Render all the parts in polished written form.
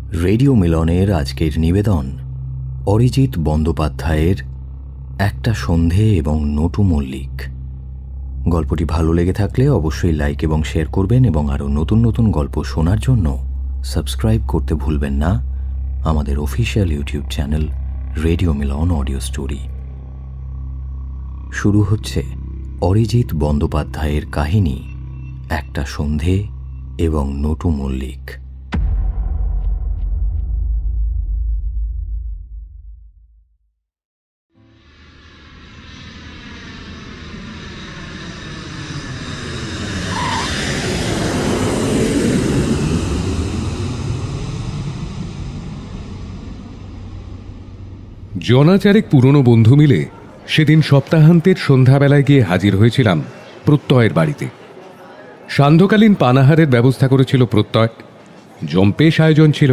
Radio মিলনের আজকের নিবেদন অরিজিৎ বন্দ্যোপাধ্যায়ের একটা সন্ধে এবং নটু মল্লিক। গল্পটি ভালো লেগে থাকলে অবশ্যই লাইক এবং শেয়ার করবেন এবং আরও নতুন নতুন গল্প শোনার জন্য সাবস্ক্রাইব করতে ভুলবেন না আমাদের official YouTube channel radio Milan audio story. শুরু হচ্ছে অরিজিৎ বন্দ্যোপাধ্যায়ের কাহিনী একটা সন্ধে এবং নটু মল্লিক। জনাচারেক পুরনো বন্ধু মিলে সেদিন সপ্তাহান্তের সন্ধ্যাবেলায় গিয়ে হাজির হয়েছিলাম প্রত্যয়ের বাড়িতে। সান্ধ্যকালীন পানাহারের ব্যবস্থা করেছিল প্রত্যয়। জম্পেশ আয়োজন ছিল।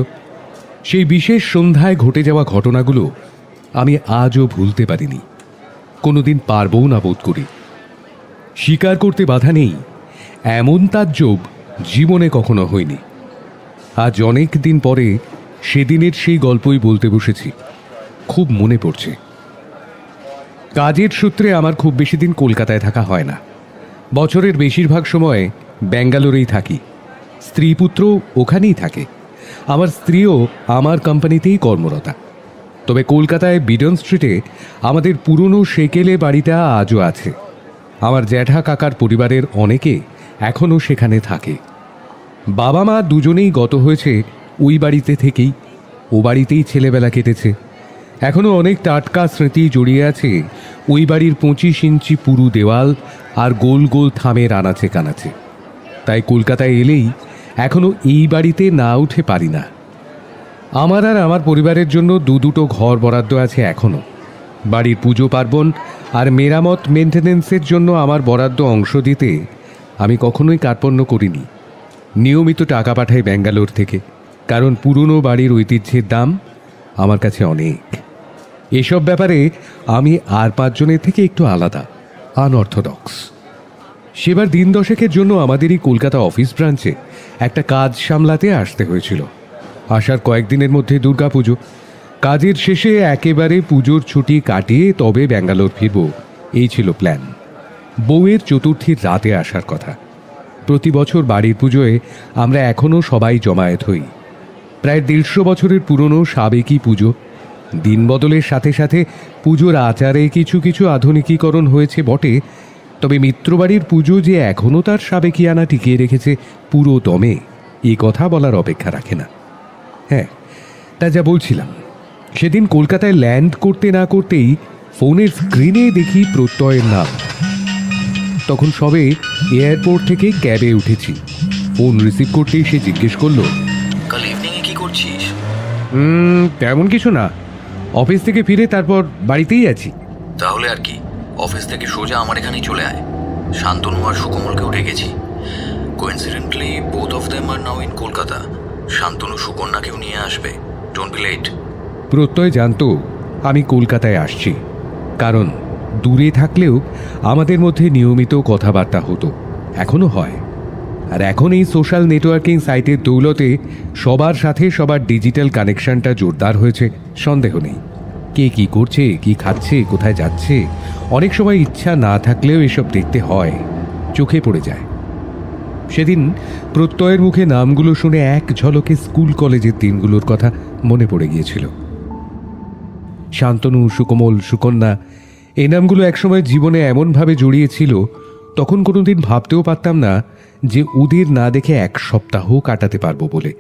সেই বিশেষ সন্ধ্যায় ঘটে যাওয়া ঘটনাগুলো আমি আজও ভুলতে পারিনি, কোনোদিন পারবও না বোধ করি। স্বীকার করতে বাধা নেই, এমন তাজ্জব জীবনে কখনো হয়নি। আজ অনেক দিন পরে সেদিনের সেই গল্পই বলতে বসেছি। খুব মনে পড়ছে। কাজের সূত্রে আমার খুব বেশি দিন কলকাতায় থাকা হয় না। বছরের বেশিরভাগ সময় ব্যাঙ্গালোরেই থাকি। স্ত্রী পুত্র ওখানেই থাকে। আমার স্ত্রীও আমার কোম্পানিতেই কর্মরতা। তবে কলকাতায় বিডন স্ট্রিটে আমাদের পুরনো সেকেলে বাড়িটা আজও আছে। আমার জ্যাঠা কাকার পরিবারের অনেকে এখনও সেখানে থাকে। বাবা মা দুজনেই গত হয়েছে ওই বাড়িতে থেকেই। ও বাড়িতেই ছেলেবেলা কেটেছে। এখনও অনেক টাটকা স্মৃতি জড়িয়ে আছে ওই বাড়ির 25 ইঞ্চি পুরু দেওয়াল আর গোল গোল থামের আনাচে কানাচে। তাই কলকাতায় এলেই এখনও এই বাড়িতে না উঠে পারি না। আমার আর আমার পরিবারের জন্য দুটো ঘর বরাদ্দ আছে এখনও। বাড়ির পুজো পার্বণ আর মেরামত মেনটেন্যান্সের জন্য আমার বরাদ্দ অংশ দিতে আমি কখনোই কার্পণ্য করিনি। নিয়মিত টাকা পাঠাই ব্যাঙ্গালোর থেকে, কারণ পুরনো বাড়ির ঐতিহ্যের দাম আমার কাছে অনেক। এসব ব্যাপারে আমি আর 5 জনের থেকে একটু আলাদা, আনঅর্থোডক্স। সেবার দিন দশেকের জন্য আমাদেরই কলকাতা অফিস ব্রাঞ্চে একটা কাজ সামলাতে আসতে হয়েছিল। আসার কয়েকদিনের মধ্যে দুর্গাপুজো। কাজের শেষে একেবারে পুজোর ছুটি কাটিয়ে তবে ব্যাঙ্গালোর ফিরব, এই ছিল প্ল্যান। বউয়ের চতুর্থীর রাতে আসার কথা। প্রতি বছর বাড়ির পুজোয় আমরা এখনও সবাই জমায়েত হই। প্রায় 150 বছরের পুরনো সাবেকি পুজো। দিন বদলের সাথে সাথে পুজোর আচারে কিছু কিছু আধুনিকীকরণ হয়েছে বটে, তবে মিত্রবাড়ির পুজো যে এখনও তার সাবেকিয়ানা টিকিয়ে রেখেছে পুরো দমে, এই কথা বলার অপেক্ষা রাখে না। হ্যাঁ, তা যা বলছিলাম, সেদিন কলকাতায় ল্যান্ড করতে না করতেই ফোনের স্ক্রিনে দেখি প্রত্যয়ের নাম। তখন সবে এয়ারপোর্ট থেকে ক্যাবে উঠেছি। ফোন রিসিভ করতেই সে জিজ্ঞেস করলো, কাল ইভিনিংয়ে কি করছিস? তেমন কিছু না, অফিস থেকে ফিরে তারপর বাড়িতেই আছি। তাহলে আর কি, অফিস থেকে সোজা আমার এখানেই চলে আয়। শান্তনু আর সুকমলকেও ডেকেছি। Coincidentally both of them are now in Kolkata. Shantanu সুকন্যাকেও নিয়ে আসবে। Don't be late. প্রত্যয় জানতো আমি কলকাতায় আসছি, কারণ দূরে থাকলেও আমাদের মধ্যে নিয়মিত কথাবার্তা হতো, এখনও হয়। আর এখন এই সোশ্যাল নেটওয়ার্কিং সাইটের দৌলতে সবার সাথে সবার ডিজিটাল কানেকশনটা জোরদার হয়েছে, সন্দেহ নেই। কে কি করছে, কি খাচ্ছে, কোথায় যাচ্ছে, অনেক সময় ইচ্ছা না থাকলেও এসব দেখতে হয়, চোখে পড়ে যায়। সেদিন প্রত্যয়ের মুখে নামগুলো শুনে এক ঝলকে স্কুল কলেজের দিনগুলোর কথা মনে পড়ে গিয়েছিল। শান্তনু, সুকমল, সুকন্যা, এই নামগুলো একসময় জীবনে এমনভাবে জড়িয়েছিল, তখন কোনোদিন ভাবতেও পারতাম না যে ওদের না দেখে 1 সপ্তাহ কাটাতে পারবো বলে।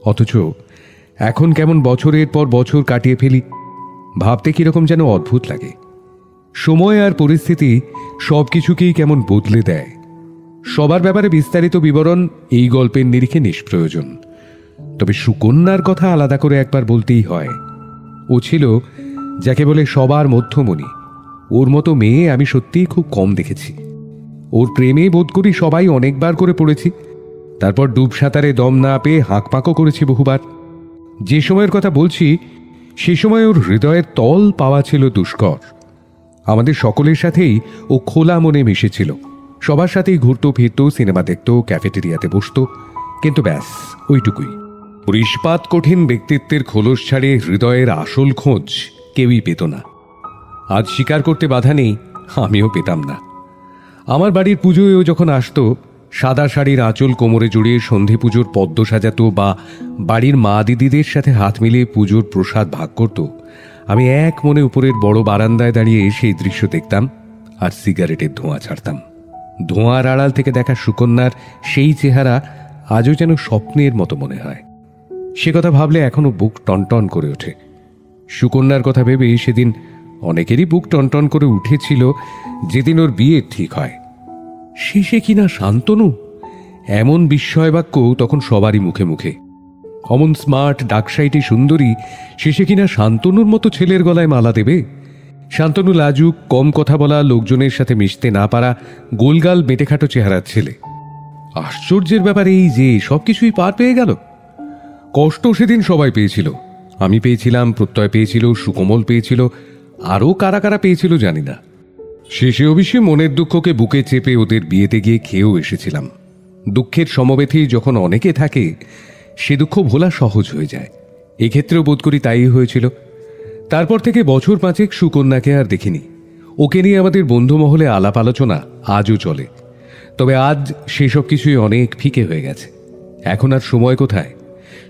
অথচ এখন কেমন বছরের পর বছর কাটিয়ে ফেলি, ভাবতে কীরকম যেন অদ্ভুত লাগে। সময় আর পরিস্থিতি সব কিছুকেই কেমন বদলে দেয়। সবার ব্যাপারে বিস্তারিত বিবরণ এই গল্পের নিরিখে নিষ্প্রয়োজন। তবে সুকন্যার কথা আলাদা করে একবার বলতেই হয়। ও ছিল যাকে বলে সবার মধ্যমণি। ওর মতো মেয়ে আমি সত্যিই খুব কম দেখেছি। ওর প্রেমে বোধ করি সবাই অনেকবার করে পড়েছি। তারপর ডুব সাঁতারে দম না পেয়ে হাঁকপাঁকও করেছি বহুবার। যে সময়ের কথা বলছি সে সময় ওর হৃদয়ের তল পাওয়া ছিল দুষ্কর। আমাদের সকলের সাথেই ও খোলা মনে মিশেছিল। সবার সাথেই ঘুরতো ফিরতো, সিনেমা দেখতো, ক্যাফেটেরিয়াতে বসতো, কিন্তু ব্যাস ওইটুকুই। পরিষ্পাত কঠিন ব্যক্তিত্বের খোলস ছাড়িয়ে হৃদয়ের আসল খোঁজ কেউই পেত না। আজ স্বীকার করতে বাধা নেই, আমিও পেতাম না। আমার বাড়ির পুজোয়ও যখন আসতো, সাদা শাড়ির আঁচল কোমরে জড়িয়ে সন্ধে পুজোর পদ্ম সাজাতো বা বাড়ির মা দিদিদের সাথে হাত মিলিয়ে পুজোর প্রসাদ ভাগ করত, আমি এক মনে উপরের বড় বারান্দায় দাঁড়িয়ে সেই দৃশ্য দেখতাম আর সিগারেটের ধোঁয়া ছাড়তাম। ধোঁয়ার আড়াল থেকে দেখা সুকন্যার সেই চেহারা আজও যেন স্বপ্নের মতো মনে হয়। সে কথা ভাবলে এখনো বুক টনটন করে ওঠে। সুকন্যার কথা ভেবে সেদিন অনেকেরই বুক টনটন করে উঠেছিল যেদিন ওর বিয়ে ঠিক হয়। শেষে কিনা শান্তনু, এমন বিস্ময় বাক্য তখন সবারই মুখে মুখে। অমন স্মার্ট ডাকসাইটি সুন্দরী শেষে কিনা শান্তনুর মতো ছেলের গলায় মালা দেবে। শান্তনু লাজুক, কম কথা বলা, লোকজনের সাথে মিশতে না পারা, গোলগাল বেটেখাটো চেহারার ছেলে। আশ্চর্যের ব্যাপার এই যে সবকিছুই পার পেয়ে গেল। কষ্ট সেদিন সবাই পেয়েছিল, আমি পেয়েছিলাম, প্রত্যয় পেয়েছিল, সুকোমল পেয়েছিল, আরও কারা কারা পেয়েছিল জানি না। শেষে অবশ্যই মনের দুঃখকে বুকে চেপে ওদের বিয়েতে গিয়ে খেয়েও এসেছিলাম। দুঃখের সমবেথী যখন অনেকে থাকে, সে দুঃখ ভোলা সহজ হয়ে যায়। এক্ষেত্রেও বোধ করি তাই হয়েছিল। তারপর থেকে বছর 5 সুকন্যাকে আর দেখিনি। ওকে নিয়ে আমাদের বন্ধু মহলে আলাপ আলোচনা আজও চলে, তবে আজ সেসব কিছুই অনেক ফিকে হয়ে গেছে। এখন আর সময় কোথায়?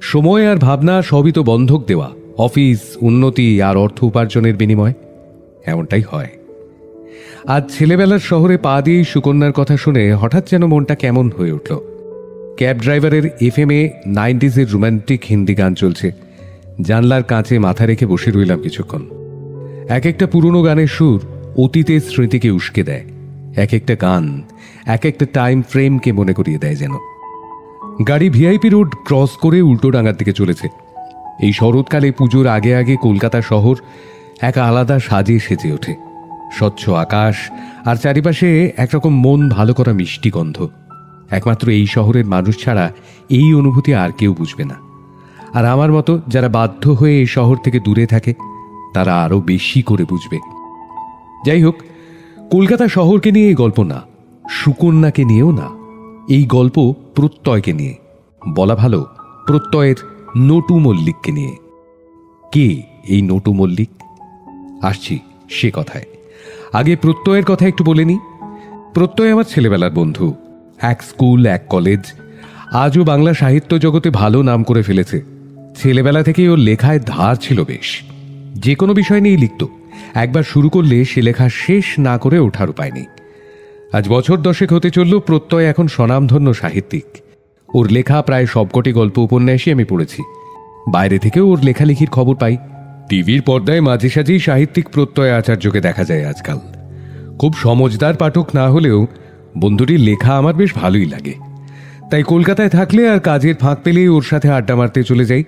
সময় আর ভাবনা সবই তো বন্ধক দেওয়া, অফিস, উন্নতি আর অর্থ উপার্জনের বিনিময়। এমনটাই হয়। আজ ছেলেবেলার শহরে পা দিয়েই সুকন্যার কথা শুনে হঠাৎ যেন মনটা কেমন হয়ে উঠল। ক্যাব ড্রাইভারের FM-এ 90s-এর রোম্যান্টিক হিন্দি গান চলছে। জানলার কাঁচে মাথা রেখে বসে রইলাম কিছুক্ষণ। এক একটা পুরনো গানের সুর অতীতের স্মৃতিকে উস্কে দেয়। এক একটা গান এক একটা টাইম ফ্রেমকে মনে করিয়ে দেয় যেন। গাড়ি VIP রোড ক্রস করে উল্টোডাঙ্গার দিকে চলেছে। এই শরৎকালে পুজোর আগে আগে কলকাতা শহর এক আলাদা সাজে সেজে ওঠে। স্বচ্ছ আকাশ আর চারিপাশে একরকম মন ভালো করা মিষ্টি গন্ধ। একমাত্র এই শহরের মানুষ ছাড়া এই অনুভূতি আর কেউ বুঝবে না। আর আমার মতো যারা বাধ্য হয়ে এই শহর থেকে দূরে থাকে, তারা আরও বেশি করে বুঝবে। যাই হোক, কলকাতা শহরকে নিয়ে এই গল্প না, সুকন্যাকে নিয়েও না। এই গল্প প্রত্যয়কে নিয়ে, বলা ভালো প্রত্যয়ের নটু মল্লিককে নিয়ে। কে এই নটু মল্লিক? আসছি সে কথায়। আগে প্রত্যয়ের কথা একটু বলে নি। প্রত্যয় আমার ছেলেবেলার বন্ধু, এক স্কুল এক কলেজ। আজও বাংলা সাহিত্য জগতে ভালো নাম করে ফেলেছে। ছেলেবেলা থেকেই ওর লেখায় ধার ছিল বেশ। যে কোনো বিষয় নিয়েই লিখত। একবার শুরু করলে সে লেখা শেষ না করে ওঠার উপায় নেই। আজ বছর 10 হতে চলল প্রত্যয় এখন স্বনামধন্য সাহিত্যিক। ওর লেখা প্রায় সবকটি গল্প উপন্যাসই আমি পড়েছি। বাইরে থেকেও ওর লেখালেখির খবর পাই। টিভির পর্দায় মাঝে সাঝেই সাহিত্যিক প্রত্যয় আচার্যকে দেখা যায় আজকাল। খুব সমজদার পাঠক না হলেও বন্ধুটির লেখা আমার বেশ ভালোই লাগে। তাই কলকাতায় থাকলে আর কাজের ফাঁক পেলেই ওর সাথে আড্ডা মারতে চলে যাই।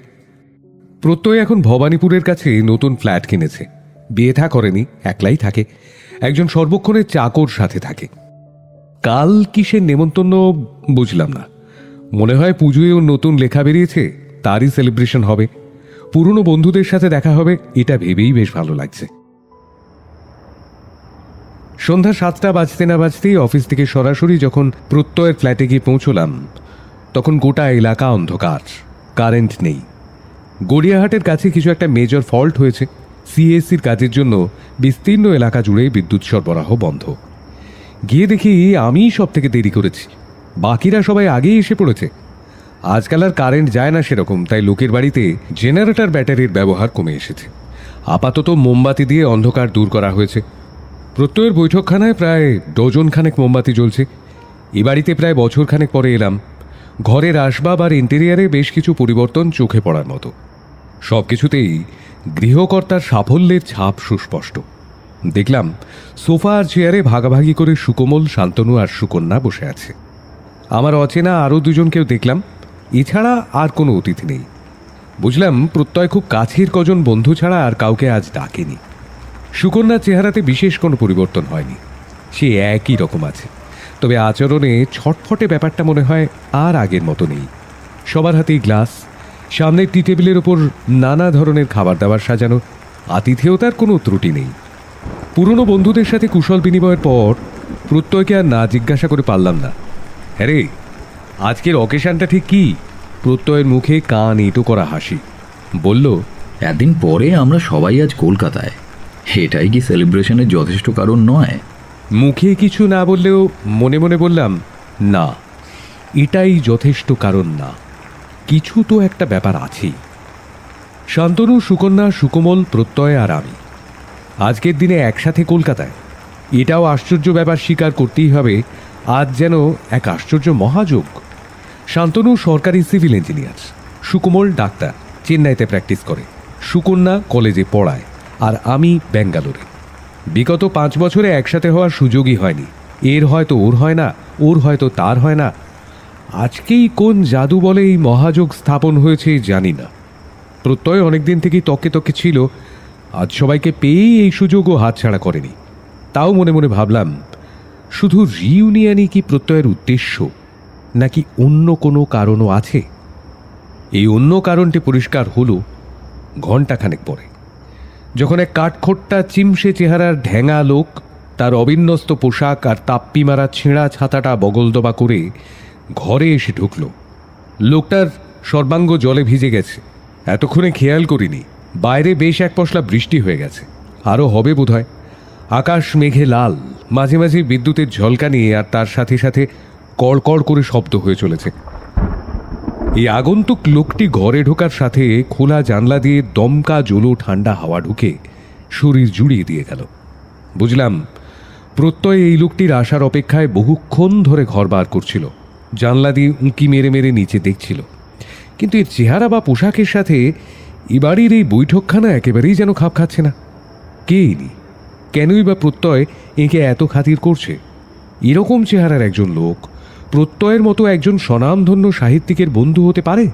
প্রত্যয় এখন ভবানীপুরের কাছে নতুন ফ্ল্যাট কিনেছে। বিয়ে থা করেনি, একলাই থাকে। একজন সর্বক্ষণের চাকর সাথে থাকে। কাল কিসের নেমন্তন্ন বুঝলাম না। মনে হয় পুজোয় ওর নতুন লেখা বেরিয়েছে, তারই সেলিব্রেশন হবে। পুরনো বন্ধুদের সাথে দেখা হবে, এটা ভেবেই বেশ ভালো লাগছে। সন্ধ্যা 7টা বাজতে না বাজতেই অফিস থেকে সরাসরি যখন প্রত্যয়ের ফ্ল্যাটে গিয়ে পৌঁছলাম, তখন গোটা এলাকা অন্ধকার, কারেন্ট নেই। গড়িয়াহাটের কাছে কিছু একটা মেজর ফল্ট হয়েছে। CSCর কাজের জন্য বিস্তীর্ণ এলাকা জুড়ে বিদ্যুৎ সরবরাহ বন্ধ। গিয়ে দেখি আমি সব থেকে দেরি করেছি, বাকিরা সবাই আগেই এসে পড়েছে। আজকাল আর কারেন্ট যায় না সেরকম, তাই লোকের বাড়িতে জেনারেটর ব্যাটারির ব্যবহার কমে এসেছে। আপাতত মোমবাতি দিয়ে অন্ধকার দূর করা হয়েছে। প্রত্যয়ের বৈঠকখানায় প্রায় ডজনখানেক মোমবাতি জ্বলছে। এ বাড়িতে প্রায় বছরখানেক পরে এলাম। ঘরের আসবাব আর ইন্টেরিয়ারে বেশ কিছু পরিবর্তন চোখে পড়ার মতো। সব কিছুতেই গৃহকর্তার সাফল্যের ছাপ সুস্পষ্ট। দেখলাম সোফা আর চেয়ারে ভাগাভাগি করে সুকোমল, শান্তনু আর সুকন্যা বসে আছে। আমার অচেনা আরও দুজনকেও দেখলাম। এছাড়া আর কোনো অতিথি নেই। বুঝলাম প্রত্যয় খুব কাছের কজন বন্ধু ছাড়া আর কাউকে আজ ডাকেনি। সুকন্যার চেহারাতে বিশেষ কোনো পরিবর্তন হয়নি, সে একই রকম আছে। তবে আচরণে ছটফটে ব্যাপারটা মনে হয় আর আগের মতো নেই। সবার হাতেই গ্লাস, সামনের টি টেবিলের ওপর নানা ধরনের খাবার দাবার সাজানো, আতিথেয়তার কোনো ত্রুটি নেই। পুরনো বন্ধুদের সাথে কুশল বিনিময়ের পর প্রত্যয়কে আর না জিজ্ঞাসা করে পারলাম না, হ্যাঁ রে, আজকের অকেশনটা ঠিক কি? প্রত্যয়ের মুখে কান এঁটো করা হাসি। বলল, একদিন পরে আমরা সবাই আজ কলকাতায়, এটাই কি সেলিব্রেশনের যথেষ্ট কারণ নয়? মুখে কিছু না বললেও মনে মনে বললাম, না, এটাই যথেষ্ট কারণ না, কিছু তো একটা ব্যাপার আছেই। শান্তনু, সুকন্যা, সুকোমল, প্রত্যয় আর আমি আজকের দিনে একসাথে কলকাতায়, এটাও আশ্চর্য ব্যাপার স্বীকার করতেই হবে। আজ যেন এক আশ্চর্য মহাযোগ। শান্তনু সরকারি সিভিল ইঞ্জিনিয়ার, সুকোমল ডাক্তার, চেন্নাইতে প্র্যাকটিস করে, সুকন্যা কলেজে পড়ায়, আর আমি ব্যাঙ্গালোরে। বিগত 5 বছরে একসাথে হওয়ার সুযোগই হয়নি। এর হয়তো ওর হয় না, ওর হয়তো তার হয় না। আজকেই কোন জাদু বলে এই মহাযোগ স্থাপন হয়েছে জানি না। প্রত্যয় অনেকদিন থেকেই তকে তকে ছিল, আজ সবাইকে পেয়েই এই সুযোগও হাতছাড়া করেনি। তাও মনে মনে ভাবলাম, শুধু রিইউনিয়নই কি প্রত্যয়ের উদ্দেশ্য, নাকি অন্য কোনো কারণও আছে? এই অন্য কারণটি পরিষ্কার হলো ঘণ্টাখানেক পরে, যখন এক কাঠখোট্টা চিমসে চেহারার ঢ্যাঙা লোক তার অবিন্যস্ত পোশাক আর তাপ্পি মারা ছেঁড়া ছাতাটা বগলদবা করে ঘরে এসে ঢুকল। লোকটার সর্বাঙ্গ জলে ভিজে গেছে। এতক্ষণে খেয়াল করিনি, বাইরে বেশ এক পশলা বৃষ্টি হয়ে গেছে, আরও হবে বোধহয়। আকাশ মেঘে লাল, মাঝে মাঝে বিদ্যুতের ঝলকানি আর তার সাথে সাথে কড়কড় করে শব্দ হয়ে চলেছে। এই আগন্তুক লোকটি ঘরে ঢোকার সাথে খোলা জানলা দিয়ে দমকা জলো ঠান্ডা হাওয়া ঢুকে শরীর জুড়িয়ে দিয়ে গেল। বুঝলাম, প্রত্যয় এই লোকটির আসার অপেক্ষায় বহুক্ষণ ধরে ঘর বার করছিল, জানলা দিয়ে উঁকি মেরে মেরে নিচে দেখছিল। কিন্তু এর চেহারা বা পোশাকের সাথে এবাড়ির এই বৈঠকখানা একেবারেই যেন খাপ খাচ্ছে না। কে ইনি? কেনই বা প্রত্যয় এঁকে এত খাতির করছে? এরকম চেহারার একজন লোক প্রত্যয়ের মতো একজন স্বনামধন্য সাহিত্যিকের বন্ধু হতে পারে?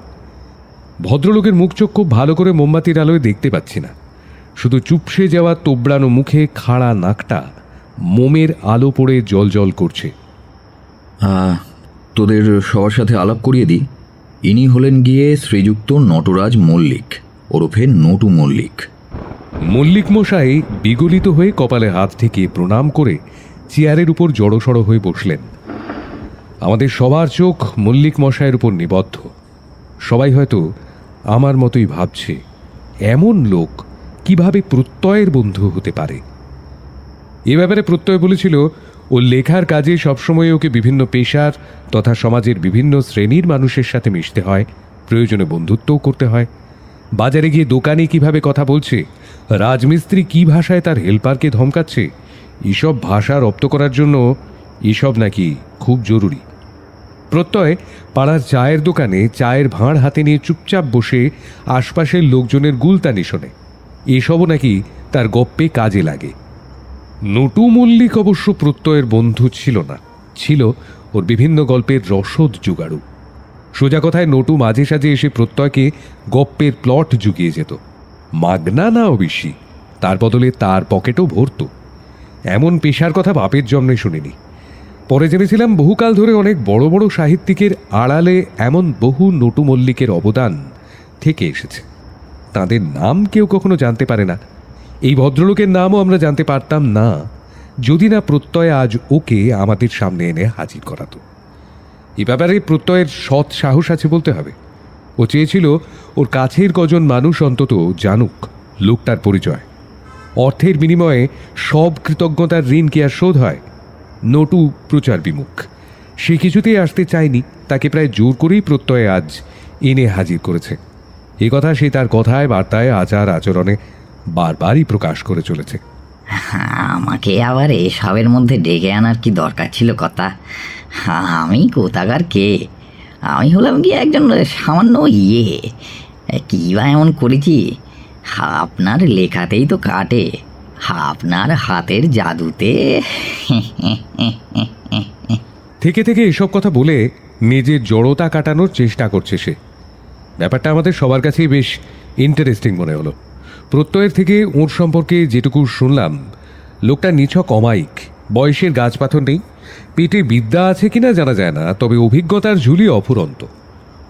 ভদ্রলোকের মুখ চোখ খুব ভালো করে মোমবাতির আলোয় দেখতে পাচ্ছি না, শুধু চুপসে যাওয়া তোবড়ানো মুখে খাড়া নাকটা মোমের আলো পড়ে জল জল করছে। তোদের সবার সাথে আলাপ করিয়ে দিই, ইনি হলেন গিয়ে শ্রীযুক্ত নটরাজ মল্লিক, ওরফে নটু মল্লিক। মল্লিক মশাই বিগলিত হয়ে কপালে হাত থেকে প্রণাম করে চেয়ারের উপর জড়সড় হয়ে বসলেন। আমাদের সবার চোখ মল্লিক মশাইয়ের উপর নিবদ্ধ। সবাই হয়তো আমার মতোই ভাবছে, এমন লোক কিভাবে প্রত্যয়ের বন্ধু হতে পারে। এ ব্যাপারে প্রত্যয় বলেছিল, ও লেখার কাজে সবসময় ওকে বিভিন্ন পেশার তথা সমাজের বিভিন্ন শ্রেণীর মানুষের সাথে মিশতে হয়, প্রয়োজনে বন্ধুত্বও করতে হয়। বাজারে গিয়ে দোকানে কিভাবে কথা বলছে, রাজমিস্ত্রি কি ভাষায় তার হেল্পারকে ধমকাচ্ছে, এসব ভাষা রপ্ত করার জন্য এসব নাকি খুব জরুরি। প্রত্যয় পাড়ার চায়ের দোকানে চায়ের ভাঁড় হাতে নিয়ে চুপচাপ বসে আশপাশের লোকজনের গুলতানি শোনে, এসবও নাকি তার গপ্পে কাজে লাগে। নটু মল্লিক অবশ্য প্রত্যয়ের বন্ধু ছিল না, ছিল ওর বিভিন্ন গল্পের রসদ জোগাড়ু। সোজা কথায় নটু মাঝে সাঝে এসে প্রত্যয়কে গপ্পের প্লট জুগিয়ে যেত, মাগনা না অবশ্যই, তার বদলে তার পকেটও ভরত। এমন পেশার কথা বাপের জন্মে শুনিনি। পরে জেনেছিলাম বহুকাল ধরে অনেক বড় বড় সাহিত্যিকের আড়ালে এমন বহু নটু মল্লিকের অবদান থেকে এসেছে। তাদের নাম কেউ কখনো জানতে পারে না। এই ভদ্রলোকের নামও আমরা জানতে পারতাম না, যদি না প্রত্যয় আজ ওকে আমাদের সামনে এনে হাজির করাতো। এ ব্যাপারে প্রত্যয়ের সৎ সাহস আছে বলতে হবে। ও চেয়েছিল ওর কাছের কজন মানুষ অন্তত জানুক লোকটার পরিচয়। অর্থের বিনিময়ে সব কৃতজ্ঞতার ঋণ কি আর শোধ হয়? নটু প্রচার বিমুখ, সে কিছুতেই আসতে চায়নি। তাকে প্রায় জোর করেই প্রত্যয় আজ এনে হাজির করেছে। এ কথা সে তার কথায়, বার্তায়, আচার আচরণে বারবারই প্রকাশ করে চলেছে। আমাকে আবার এসবের মধ্যে ডেকে আনার কি দরকার ছিল কথা? আমি কোথাকার কে? আমি হলাম কি একজন সামান্য কি বা এমন করেছি? আপনার লেখাতেই তো কাটে, আপনার হাতের জাদুতে। থেকে থেকে এসব কথা বলে নিজের জড়তা কাটানোর চেষ্টা করছে সে। ব্যাপারটা আমাদের সবার কাছেই বেশ ইন্টারেস্টিং মনে হলো। প্রত্যয়ের থেকে ওর সম্পর্কে যেটুকু শুনলাম, লোকটা নিছক অমায়িক, বয়সের গাছপাথর নেই, পেটে বিদ্যা আছে কিনা জানা যায় না, তবে অভিজ্ঞতার ঝুলি অফুরন্ত।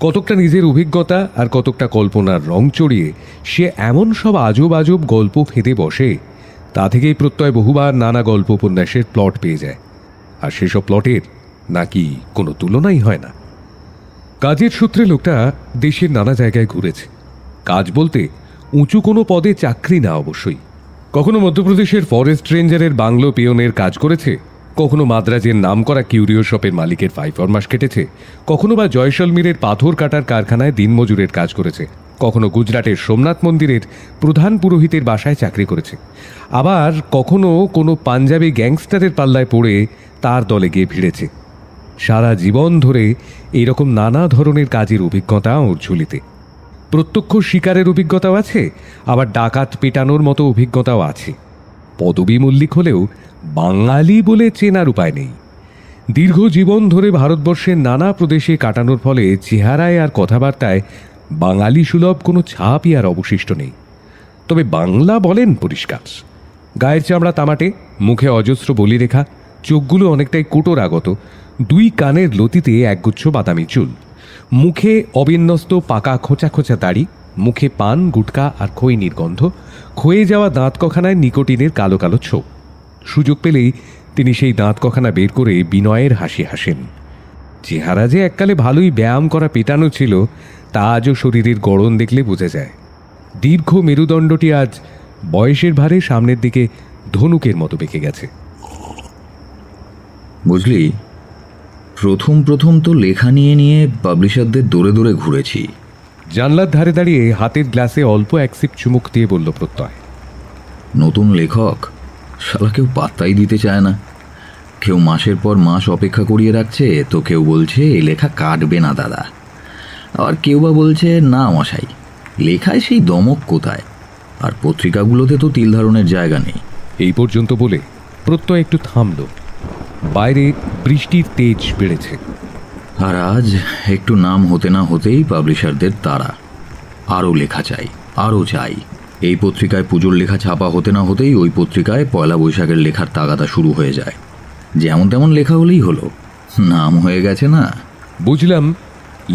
কতকটা নিজের অভিজ্ঞতা আর কতকটা কল্পনার রং চড়িয়ে সে এমন সব আজব আজব গল্প ফেঁদে বসে, তা থেকেই প্রত্যয় বহুবার নানা গল্প উপন্যাসের প্লট পেয়ে যায়, আর সেসব প্লটের নাকি কোনো তুলনাই হয় না। কাজের সূত্রে লোকটা দেশের নানা জায়গায় ঘুরেছে। কাজ বলতে উঁচু কোনো পদে চাকরি না অবশ্যই। কখনো মধ্যপ্রদেশের ফরেস্ট রেঞ্জারের বাংলো পিয়নের কাজ করেছে, কখনো মাদ্রাজের নামকরা কিউরিও শপের মালিকের 5 মাস কেটেছে, কখনো বা জয়সলমীরের পাথর কাটার কারখানায় দিনমজুরের কাজ করেছে, কখনো গুজরাটের সোমনাথ মন্দিরের প্রধান পুরোহিতের বাসায় চাকরি করেছে, আবার কখনো কোনো পাঞ্জাবি গ্যাংস্টারের পাল্লায় পড়ে তার দলে গিয়ে ভিড়েছে। সারা জীবন ধরে এইরকম নানা ধরনের কাজের অভিজ্ঞতা ওর ঝুলিতে। প্রত্যক্ষ শিকারের অভিজ্ঞতাও আছে, আবার ডাকাত পেটানোর মতো অভিজ্ঞতাও আছে। পদবী মল্লিক হলেও বাঙালি বলে চেনার উপায় নেই। দীর্ঘ জীবন ধরে ভারতবর্ষের নানা প্রদেশে কাটানোর ফলে চেহারায় আর কথাবার্তায় বাঙালি সুলভ কোনো ছাপই আর অবশিষ্ট নেই। তবে বাংলা বলেন পরিষ্কার। গায়ের চামড়া তামাটে, মুখে অজস্র বলিরেখা, চোখগুলো অনেকটাই কোটর আগত, 2 কানের লতিতে একগুচ্ছ বাদামি চুল, মুখে অবিন্যস্ত পাকা খোঁচা খোঁচা দাড়ি, মুখে পান, গুটকা আর খৈনির গন্ধ, ক্ষয়ে যাওয়া দাঁত কখানায় নিকোটিনের কালো কালো ছোপ। সুযোগ পেলেই তিনি সেই দাঁত কখানা বের করে বিনয়ের হাসি হাসেন। চেহারা যে এককালে ভালোই ব্যায়াম করা পেটানো ছিল তা আজও শরীরের গড়ন দেখলে বোঝা যায়। দীর্ঘ মেরুদণ্ডটি আজ বয়সের ভারে সামনের দিকে ধনুকের মতো বেঁকে গেছে। বুঝলি, প্রথম তো লেখা নিয়ে নিয়ে পাবলিশারদের দৌড়ে দৌড়ে ঘুরেছি। জানলার ধারে দাঁড়িয়ে হাতের গ্লাসে অল্প এক সিপ চুমুক দিয়ে বলল প্রত্যয়। নতুন লেখক শালা কেউ পাত্তাই দিতে চায় না। কেউ মাসের পর মাস অপেক্ষা করিয়ে রাখছে, তো কেউ বলছে এ লেখা কাটবে না দাদা, আর কেউ বা বলছে না মশাই লেখায় সেই দমক কোথায়, আর পত্রিকাগুলোতে তো তিল ধারণের জায়গা নেই। এই পর্যন্ত বলে প্রত্যয় একটু থামল। বাইরে বৃষ্টির তেজ বেড়েছে। আর আজ একটু নাম হতে না হতেই পাবলিশারদের তারা, আরও লেখা চাই, আরও চাই। এই পত্রিকায় পুজোর লেখা ছাপা হতে না হতেই ওই পত্রিকায় পয়লা বৈশাখের লেখার তাগাদা শুরু হয়ে যায়। যেমন তেমন লেখা হলেই হলো, নাম হয়ে গেছে না। বুঝলাম,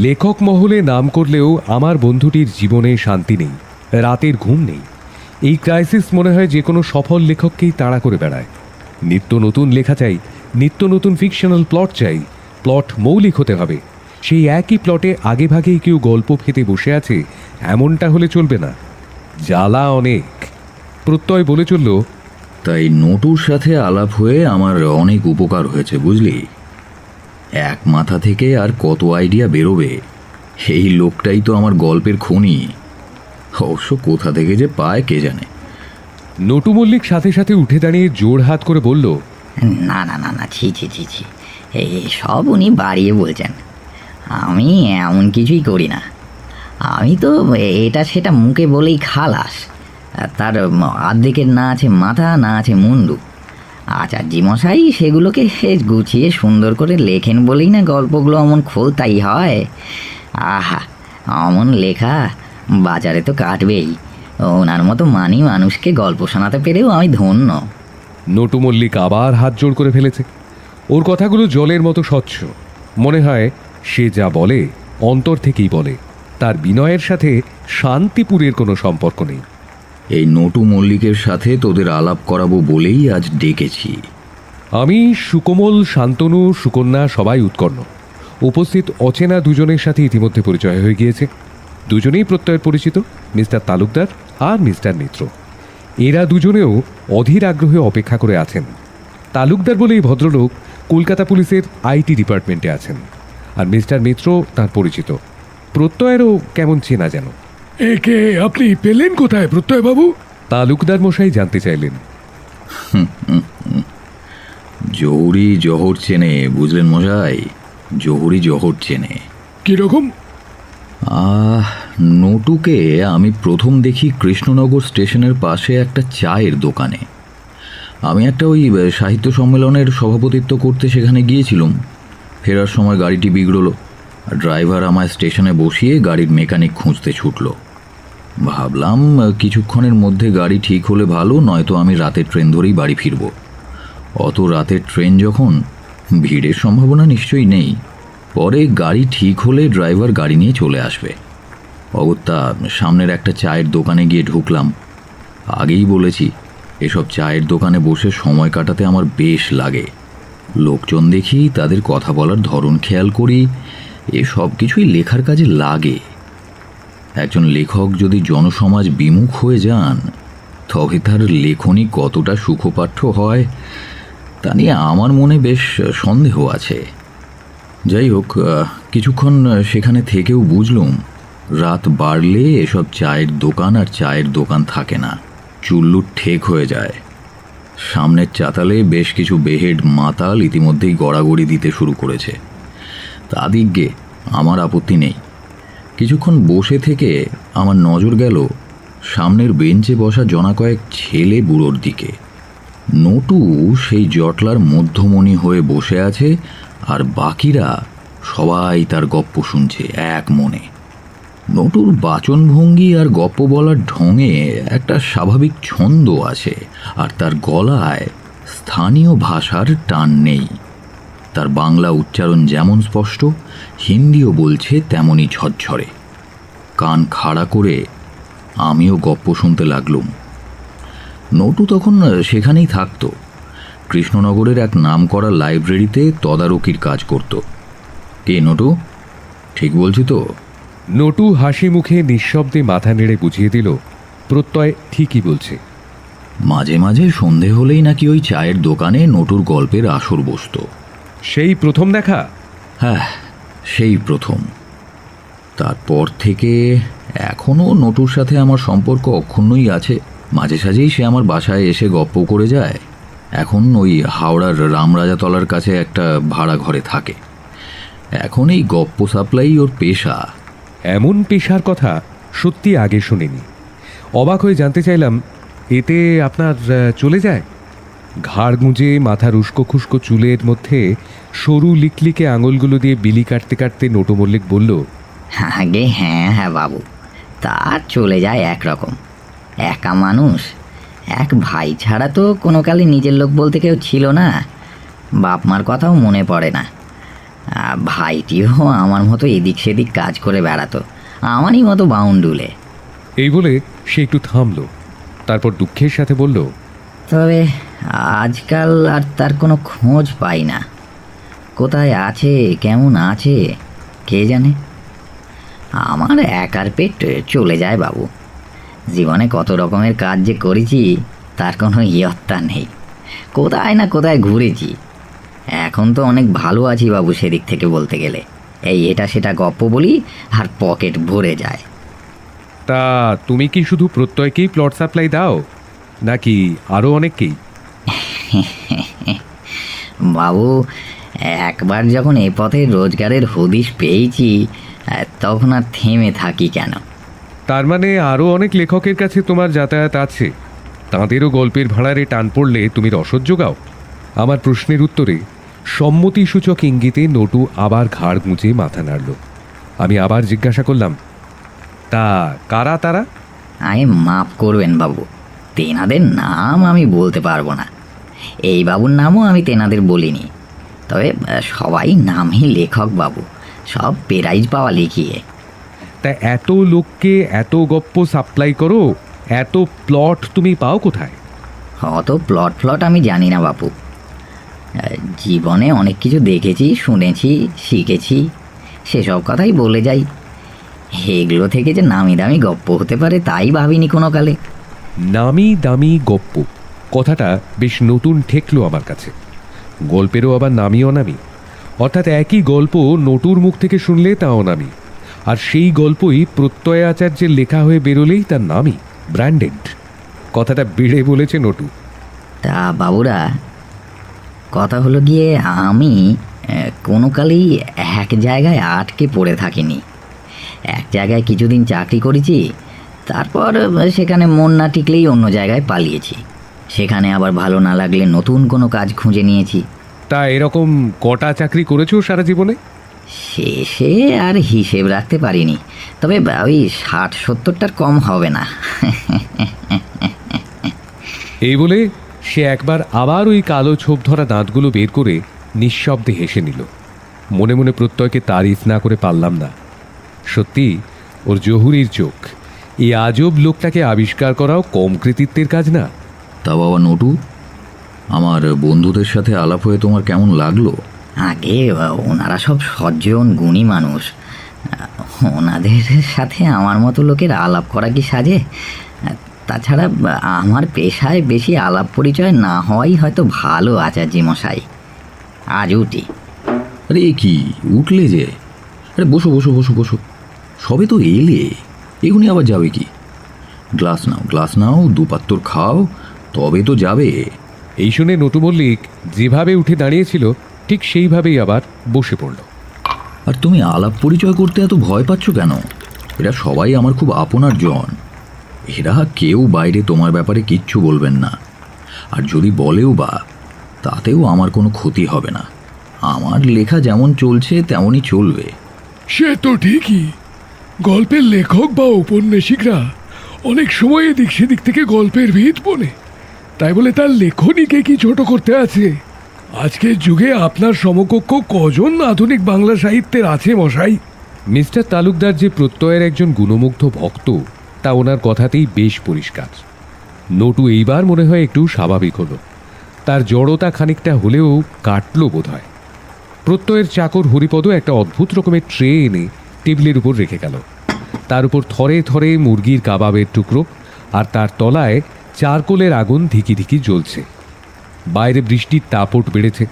লেখক মহলে নাম করলেও আমার বন্ধুটির জীবনে শান্তি নেই, রাতের ঘুম নেই। এই ক্রাইসিস মনে হয় যে কোনো সফল লেখককেই তাড়া করে বেড়ায়। নিত্য নতুন লেখা চাই, নিত্য নতুন ফিকশনাল প্লট চাই। প্লট মৌলিক হতে হবে। সেই একই প্লটে আগে ভাগেই কেউ গল্প ফেতে বসে আছে, এমনটা হলে চলবে না। জ্বালা অনেক। প্রত্যয় বলে চলল, তাই নটুর সাথে আলাপ হয়ে আমার অনেক উপকার হয়েছে বুঝলি। এক মাথা থেকে আর কত আইডিয়া বেরোবে, এই লোকটাই তো আমার গল্পের খনি। অবশ্য কোথা থেকে যে পায় কে জানে। নটু মল্লিক সাথে সাথে উঠে দাঁড়িয়ে জোর হাত করে বলল, না না না না, ছি ছি ছি ছি, এই সব উনি বাড়িয়ে বলছেন। আমি এমন কিছুই করি না। আমি তো এটা সেটা মুখে বলেই খালাস। তার অর্ধেকের না আছে মাথা, না আছে মুন্ডু। আচার্যি মশাই সেগুলোকে গুছিয়ে সুন্দর করে লেখেন বলেই না গল্পগুলো অমন খোলতাই হয়। আহা, অমন লেখা বাজারে তো কাটবেই। ওনার মতো মানি মানুষকে গল্প শোনাতে পেরেও আমি ধন্য। নটু মল্লিক আবার হাত জোড় করে ফেলেছে। ওর কথাগুলো জলের মতো স্বচ্ছ। মনে হয় সে যা বলে অন্তর থেকেই বলে। তার বিনয়ের সাথে শান্তিপুরের কোনো সম্পর্ক নেই। এই নটু মল্লিকের সাথে তোদের আলাপ করাবো বলেই আজ ডেকেছি। আমি, সুকোমল, শান্তনু, সুকন্যা সবাই উৎকর্ণ। উপস্থিত অচেনা দুজনের সাথে ইতিমধ্যে পরিচয় হয়ে গিয়েছে। দুজনেই প্রত্যয়ের পরিচিত, মিস্টার তালুকদার আর মিস্টার মিত্র। এরা দুজনেও অধীর আগ্রহে অপেক্ষা করে আছেন। তালুকদার বলে এই ভদ্রলোক কলকাতা পুলিশের আইটি ডিপার্টমেন্টে আছেন, আর মিস্টার মিত্র তার পরিচিত। প্রত্যয়েরও কেমন চেনা যেন। একে আপনি পেলেন কোথায় প্রত্যয় বাবু? তালুকদার মশাই জানতে চাইলেন। জহুরি জহর চেনে বুঝলেন মশাই, জহুরি জহর চেনে। কিরকম? নটুকে আমি প্রথম দেখি কৃষ্ণনগর স্টেশনের পাশে একটা চায়ের দোকানে। আমি একটা ওই সাহিত্য সম্মেলনের সভাপতিত্ব করতে সেখানে গিয়েছিলাম। ফেরার সময় গাড়িটি বিগড়লো, আর ড্রাইভার আমায় স্টেশনে বসিয়ে গাড়ির মেকানিক খুঁজতে ছুটল। ভাবলাম কিছুক্ষণের মধ্যে গাড়ি ঠিক হলে ভালো, নয়তো আমি রাতের ট্রেন ধরেই বাড়ি ফিরব। অত রাতের ট্রেন যখন, ভিড়ের সম্ভাবনা নিশ্চয়ই নেই। পরে গাড়ি ঠিক হলে ড্রাইভার গাড়ি নিয়ে চলে আসবে। অগত্যা সামনের একটা চায়ের দোকানে গিয়ে ঢুকলাম। আগেই বলেছি, এসব চায়ের দোকানে বসে সময় কাটাতে আমার বেশ লাগে। লোকজন দেখি, তাদের কথা বলার ধরন খেয়াল করি, এ সব কিছুই লেখার কাজে লাগে। একজন লেখক যদি জনসমাজ বিমুখ হয়ে যান, তবে তার লেখনী কতটা সুখপাঠ্য হয় তা নিয়ে আমার মনে বেশ সন্দেহ আছে। যাই হোক, কিছুক্ষণ সেখানে থেকেও বুঝলুম রাত বাড়লে এসব চায়ের দোকান আর চায়ের দোকান থাকে না, চুল্লুর ঠেক হয়ে যায়। সামনের চাতালে বেশ কিছু বেহেড মাতাল ইতিমধ্যেই গড়াগড়ি দিতে শুরু করেছে। তাদিকে আমার আপত্তি নেই। কিছুক্ষণ বসে থেকে আমার নজর গেল সামনের বেঞ্চে বসা জনা কয়েক ছেলে বুড়োর দিকে। নটু সেই জটলার মধ্যমণি হয়ে বসে আছে, আর বাকিরা সবাই তার গপ্প শুনছে এক মনে। নটুর বাচনভঙ্গি আর গপ্প বলার ঢঙে একটা স্বাভাবিক ছন্দ আছে, আর তার গলায় স্থানীয় ভাষার টান নেই। তার বাংলা উচ্চারণ যেমন স্পষ্ট, হিন্দিও বলছে তেমনই ঝরঝরে। কান খাড়া করে আমিও গপ্প শুনতে লাগলুম। নটু তখন সেখানেই থাকত, কৃষ্ণনগরের এক নামকরা লাইব্রেরিতে তদারকির কাজ করত। কে নটু, ঠিক বলছি তো? নটু হাসি মুখে নিঃশব্দে মাথা নেড়ে বুঝিয়ে দিল, প্রত্যয় ঠিকই বলছে। মাঝে মাঝে সন্ধে হলেই নাকি ওই চায়ের দোকানে নটুর গল্পের আসর বসত। সেই প্রথম দেখা? হ্যাঁ, সেই প্রথম। তারপর থেকে এখনও নটুর সাথে আমার সম্পর্ক অক্ষুণ্ণই আছে। মাঝে সাঝেই সে আমার বাসায় এসে গপ্প করে যায়। এখন ওই হাওড়ার রামরাজাতলার কাছে একটা ভাড়া ঘরে থাকে। এখন এই গপ্প সাপ্লাই ওর পেশা। এমন পেশার কথা সত্যি আগে শুনিনি। অবাক হয়ে জানতে চাইলাম, এতে আপনার চলে যায়? ঘাড় গুঁজে মাথার উস্কো খুস্কো চুলের মধ্যে সরু লিকলিকে আঙুলগুলো দিয়ে বিলি কাটতে কাটতে নটু মল্লিক বলল, আগে হ্যাঁ হ্যাঁ বাবু, তার চলে যায় একরকম। একা মানুষ, এক ভাই ছাড়া তো কোনো কালে নিজের লোক বলতে কেউ ছিল না। বাপ মার কথাও মনে পড়ে না। ভাইটিও আমার মতো এদিক সেদিক কাজ করে বেড়াতো, আমারই মতো বাউন্ডুলে। এই বলে সে একটু থামল, তারপর দুঃখের সাথে বলল, তবে আজকাল আর তার কোনো খোঁজ পাই না। কোথায় আছে, কেমন আছে কে জানে। আমার একার পেট চলে যায় বাবু। জীবনে কত রকমের কাজ যে করেছি তার কোনো ইয়ত্তা নেই। কোথায় না কোথায় ঘুরেছি। এখন তো অনেক ভালো আছি বাবু, সেদিক থেকে বলতে গেলে। এই এটা সেটা গপ্প বলি আর পকেট ভরে যায়। তা তুমি কি শুধু প্রত্যয়কেই প্লট সাপ্লাই দাও, নাকি আরও অনেককেই? বাবু, একবার যখন এ পথে রোজগারের হদিশ পেয়েছি, তখন আর থেমে থাকি কেন? তার মানে আরও অনেক লেখকের কাছে তোমার যাতায়াত আছে? তাঁদেরও গল্পের ভাড়ারে টান পড়লে তুমি রসদ যোগাও? আমার প্রশ্নের উত্তরে সম্মতিসূচক ইঙ্গিতে নটু আবার ঘাড় গুঁজে মাথা নাড়ল। আমি আবার জিজ্ঞাসা করলাম, তা কারা তারা? আগে মাফ করবেন বাবু, তেনাদের নাম আমি বলতে পারবো না। এই বাবুর নামও আমি তেনাদের বলিনি। তবে সবাই নামই লেখক বাবু, সব প্রাইজ পাওয়া লিখিয়ে। তা এত লোককে এত গপ্প সাপ্লাই করো, এত প্লট তুমি পাও কোথায়? অত প্লট আমি জানি না বাপু। জীবনে অনেক কিছু দেখেছি, শুনেছি, শিখেছি, সেসব কথাই বলে যাই। এগুলো থেকে যে নামি দামি গপ্প হতে পারে তাই ভাবিনি কোনো কালে। নামি দামি গপ্প কথাটা বেশ নতুন ঠেকলো আমার কাছে। গল্পেরও আবার নামি অনামি, অর্থাৎ একই গল্প নটুর মুখ থেকে শুনলে তা অনামি, আর সেই গল্পই প্রত্যয় আচার্যের লেখা হয়ে বেরোলেই তার নামি, ব্র্যান্ডেড। কথাটা বেড়ে বলেছে নটু। তা বাবুরা, কথা হলো গিয়ে আমি কোনো কালেই এক জায়গায় আটকে পড়ে থাকিনি। এক জায়গায় কিছুদিন চাকরি করেছি, তারপর সেখানে মন না টিকলেই অন্য জায়গায় পালিয়েছি। সেখানে আবার ভালো না লাগলে নতুন কোনো কাজ খুঁজে নিয়েছি। তা এরকম কটা চাকরি করেছো সারা জীবনে? শেষে আর হিসেব রাখতে পারিনি, তবে ওই 60-70টার কম হবে না। এই বলে সে একবার আবার ওই কালো ছোপ ধরা দাঁতগুলো বের করে নিঃশব্দে হেসে নিল। মনে মনে প্রত্যয়কে তারিফ না করে পারলাম না। সত্যি ওর জহুরির চোখ। এই আজব লোকটাকে আবিষ্কার করাও কম কৃতিত্বের কাজ না। তা বাবা নটু, আমার বন্ধুদের সাথে আলাপ হয়ে তোমার কেমন লাগলো? আগে ওনারা সব সজ্জন গুণী মানুষ, ওনাদের সাথে আমার মতো লোকের আলাপ করা কি সাজে? তাছাড়া আমার পেশায় বেশি আলাপ পরিচয় না হওয়াই হয়তো ভালো আচার্যি মশাই। আজ উঠি। আরে কি উঠলে যে? আরে বসো বসো বসো বসো, সবে তো এলে, এগুনি আবার যাবে কি? গ্লাস নাও, দুপাত্তর খাও, তবে তো যাবে। এই শুনে নটু মল্লিক যেভাবে উঠে দাঁড়িয়েছিল ঠিক সেইভাবেই আবার বসে পড়ল। আর তুমি আলাপ পরিচয় করতে এত ভয় পাচ্ছ কেন? এরা সবাই আমার খুব আপনার জন। এরা কেউ বাইরে তোমার ব্যাপারে কিচ্ছু বলবেন না, আর যদি বলেও বা তাতেও আমার কোনো ক্ষতি হবে না। আমার লেখা যেমন চলছে তেমনই চলবে। সে তো ঠিকই, গল্পের লেখক বা ঔপন্যাসিকরা অনেক সময় এদিক সেদিক থেকে গল্পের ভিত বোনে, তাই বলে তার লেখনীকে কি ছোট করতে আছে? আজকের যুগে আপনার সমকক্ষ কজন আধুনিক বাংলা সাহিত্যের আছে মশাই? মিস্টার তালুকদার যে প্রত্যয়ের একজন গুণমুগ্ধ ভক্ত তা ওনার কথাতেই বেশ পরিষ্কার। নটু এইবার মনে হয় একটু স্বাভাবিক হলো, তার জড়তা খানিকটা হলেও কাটল বোধ হয়। প্রত্যয়ের চাকর হরিপদ একটা অদ্ভুত রকমের ট্রে এনে টেবিলের উপর রেখে গেল। তার উপর থরে থরে মুরগির কাবাবের টুকরো, আর তার তলায় চারকোলের আগুন ধিকি ধিকি জ্বলছে। বাইরে বৃষ্টির দাপট বেড়েছে।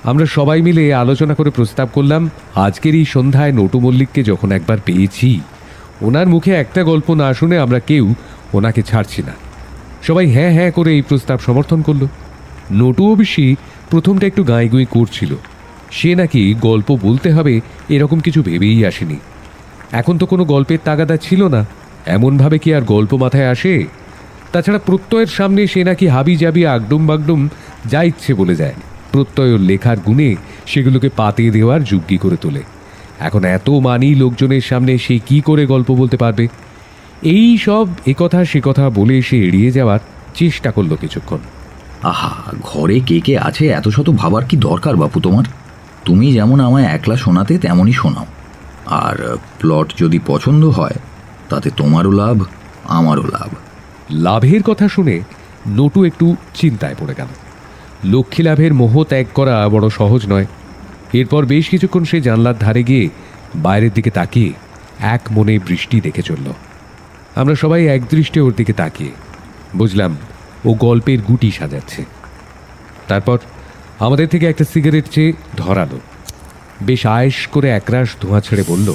আমরা সবাই মিলে আলোচনা করে প্রস্তাব করলাম, আজকের এই সন্ধ্যায় নটু মল্লিককে যখন একবার পেয়েছি, ওনার মুখে একটা গল্প না শুনে আমরা কেউ ওনাকে ছাড়ছি না। সবাই হ্যাঁ হ্যাঁ করে এই প্রস্তাব সমর্থন করল। নটু অবশ্যই প্রথমটা একটু গাঁই করছিল। সে নাকি গল্প বলতে হবে এরকম কিছু ভেবেই আসেনি। এখন তো কোনো গল্পের তাগাদা ছিল না, এমনভাবে কি আর গল্প মাথায় আসে? তাছাড়া প্রত্যয়ের সামনে সে নাকি হাবি জাবি আগডুম বাগডুম যা ইচ্ছে বলে যায়। প্রত্যয় লেখার গুণে সেগুলোকে পাতে দেওয়ার যুক্তি করে তোলে। এখন এত মানি লোকজনের সামনে সে কি করে গল্প বলতে পারবে? এই সব একথা সে কথা বলে সে এড়িয়ে যাওয়ার চেষ্টা করলো কিছুক্ষণ। আহা, ঘরে কে কে আছে এত শত ভাবার কি দরকার বাপু তোমার? তুমি যেমন আমায় একলা শোনাতে তেমনই শোনাও, আর প্লট যদি পছন্দ হয় তাতে তোমারও লাভ আমারও লাভ। লাভের কথা শুনে নটু একটু চিন্তায় পড়ে গেল। লক্ষ্মী লাভের মোহ ত্যাগ করা বড় সহজ নয়। এরপর বেশ কিছুক্ষণ সে জানলার ধারে গিয়ে বাইরের দিকে তাকিয়ে এক মনে বৃষ্টি দেখে চলল। আমরা সবাই একদৃষ্টে ওর দিকে তাকিয়ে বুঝলাম ও গল্পের গুটি সাজাচ্ছে। তারপর আমাদের থেকে একটা সিগারেট চেয়ে ধরালো, বেশ আয়েশ করে একরাশ ধোঁয়া ছেড়ে বলল,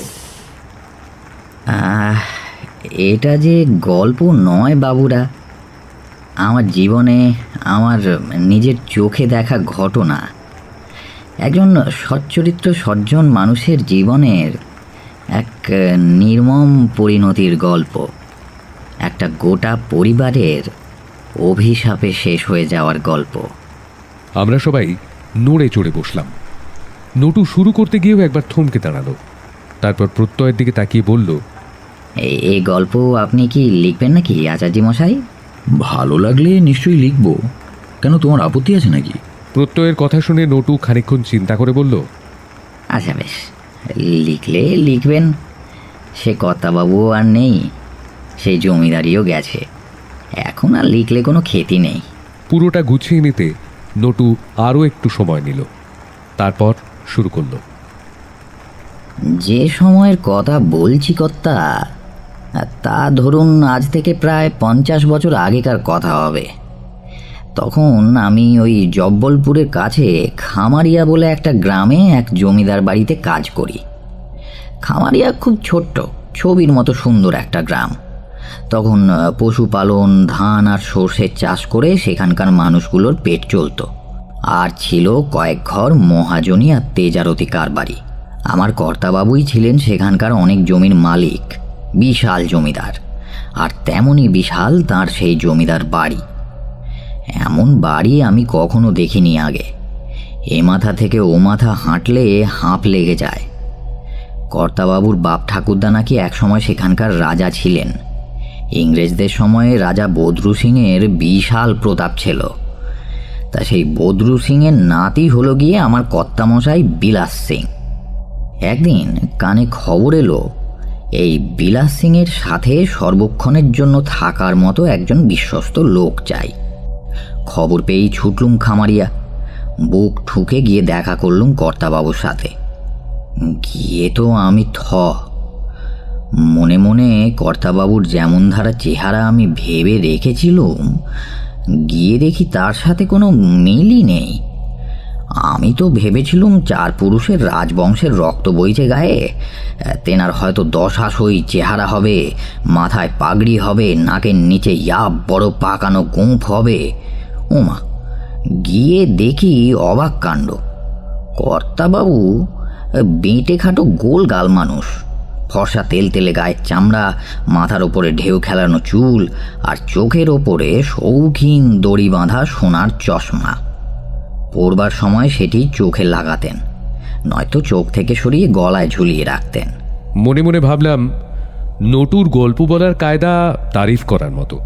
এটা যে গল্প নয় বাবুরা, আমার জীবনে আমার নিজের চোখে দেখা ঘটনা। একজন সচ্চরিত্র সজ্জন মানুষের জীবনের এক নির্মম পরিণতির গল্প, একটা গোটা পরিবারের অভিশাপে শেষ হয়ে যাওয়ার গল্প। আমরা সবাই নড়ে চড়ে বসলাম। নটু শুরু করতে গিয়েও একবার থমকে দাঁড়ালো। তারপর প্রত্যয়ের দিকে তাকিয়ে বলল, এই গল্প আপনি কি লিখবেন নাকি আচার্যি মশাই? ভালো লাগলে নিশ্চয়ই লিখব, কেন তোমার আপত্তি আছে নাকি? প্রত্যয়ের কথা শুনে নটু খানিকক্ষণ চিন্তা করে বলল, আচ্ছা বেশ, লিখলে লিখবেন। সে কর্তাবাবুও আর নেই, সেই জমিদারিও গেছে, এখন আর লিখলে কোনো ক্ষতি নেই। পুরোটা গুছিয়ে নিতে নটু আরও একটু সময় নিল। তারপর শুরু করল, যে সময়ের কথা বলছি কর্তা, তা ধরুন আজ থেকে প্রায় 50 বছর আগেকার কথা হবে। তখন আমি ওই জব্বলপুরের কাছে খামারিয়া বলে একটা গ্রামে এক জমিদার বাড়িতে কাজ করি। খামারিয়া খুব ছোট্ট, ছবির মতো সুন্দর একটা গ্রাম। তখন পশুপালন, ধান আর সর্ষের চাষ করে সেখানকার মানুষগুলোর পেট চলত। আর ছিল কয়েক ঘর মহাজনী আর তেজারতি কারবারি। আমার কর্তাবাবুই ছিলেন সেখানকার অনেক জমির মালিক, বিশাল জমিদার। আর তেমনই বিশাল তার সেই জমিদার বাড়ি। এমন বাড়ি আমি কখনো দেখিনি আগে। এ মাথা থেকে ও মাথা হাঁটলে হাঁপ লেগে যায়। কর্তাবাবুর বাপ ঠাকুরদা নাকি একসময় সেখানকার রাজা ছিলেন। ইংরেজদের সময়ে রাজা বদরু সিংয়ের বিশাল প্রতাপ ছিল। তা সেই বদরু সিংয়ের নাতি হলো গিয়ে আমার কর্তামশাই বিলাস সিং। একদিন কানে খবর এলো এই বিলাস সিংয়ের সাথে সর্বক্ষণের জন্য থাকার মতো একজন বিশ্বস্ত লোক চাই। খবর পেয়েই ছুটলুম খামারিয়া। বুক ঠুকে গিয়ে দেখা করলুম কর্তাবাবুর সাথে। গিয়ে তো আমি মনে মনে কর্তাবাবুর যেমন ধারা চেহারা আমি ভেবে রেখেছিলুম, গিয়ে দেখি তার সাথে কোনো মিলই নেই। আমি তো ভেবেছিলুম 4 পুরুষের রাজবংশের রক্ত বইছে গায়ে, তেনার হয়তো 10 আসই চেহারা হবে, মাথায় পাগড়ি হবে, নাকের নিচে বড় পাকানো গোঁফ হবে। ওমা, গিয়ে দেখি অবাক কাণ্ড। কর্তাবাবু বেঁটে খাটো গোল গাল মানুষ, ফর্সা তেলতেলে গায়ের চামড়া, মাথার ওপরে ঢেউ খেলানো চুল, আর চোখের ওপরে শৌখিন দড়ি বাঁধা সোনার চশমা। পড়বার সময় সেটি চোখে লাগাতেন, নয়তো চোখ থেকে সরিয়ে গলায় ঝুলিয়ে রাখতেন। মনে মনে ভাবলাম, নটুর গল্প বলার কায়দা তারিফ করার মতো।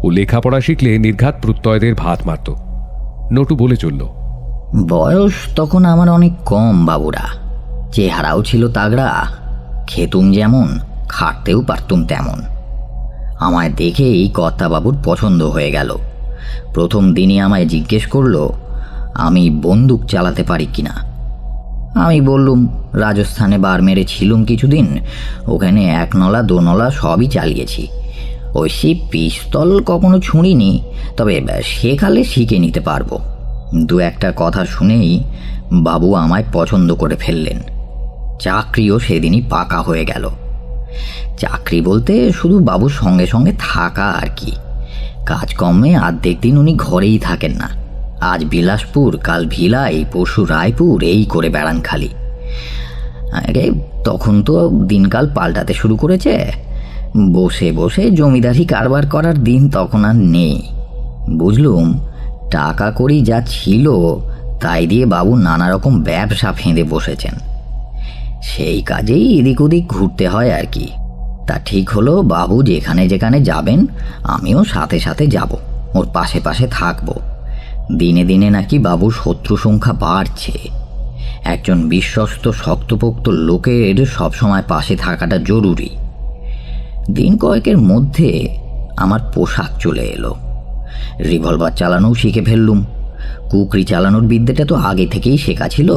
ও লেখাপড়া শিখলে নির্ঘাত প্রত্যয়দের ভাত মারত। নটু বলে চলল, বয়স তখন আমার অনেক কম বাবুরা, চেহারাও ছিল তাগড়া, খেতুম যেমন, খাটতেও পারতুম তেমন। আমায় দেখেই কর্তাবাবুর পছন্দ হয়ে গেল। প্রথম দিনই আমায় জিজ্ঞেস করলো আমি বন্দুক চালাতে পারি কিনা। আমি বললুম রাজস্থানে বার মেরেছিলুম কিছুদিন, ওখানে 1 নলা 2 নলা সবই চালিয়েছি। ওই পিস্তল কখনো ছুঁড়িনি, তবে শেখালে শিখে নিতে পারবো। 2-একটা কথা শুনেই বাবু আমায় পছন্দ করে ফেললেন। চাকরিও সেদিনই পাকা হয়ে গেল। চাকরি বলতে শুধু বাবুর সঙ্গে সঙ্গে থাকা আর কি। কাজকর্মে অর্ধেক দিন উনি ঘরেই থাকেন না। আজ বিলাসপুর, কাল ভিলাই, পরশু রায়পুর, এই করে বেড়ান খালি। আরে তখন তো দিনকাল পাল্টাতে শুরু করেছে। বসে বসে জমিদারি কারবার করার দিন তখন আর নেই। বুঝলুম, টাকা কড়ি যা ছিল তাই দিয়ে বাবু নানা রকম ব্যবসা ফেঁদে বসেছেন। সেই কাজেই এদিক ওদিক ঘুরতে হয় আর কি। তা ঠিক হলো, বাবু যেখানে যেখানে যাবেন আমিও সাথে সাথে যাব, ওর পাশে পাশে থাকব। দিনে দিনে নাকি বাবুর শত্রু সংখ্যা বাড়ছে। একজন বিশ্বস্ত শক্তপোক্ত লোকের সবসময় পাশে থাকাটা জরুরি। দিন কয়েকের মধ্যে আমার পোশাক চলে এলো। রিভলভার চালানোও শিখে ফেললুম। কুকরি চালানোর বিদ্যাটা তো আগে থেকেই শেখা ছিল,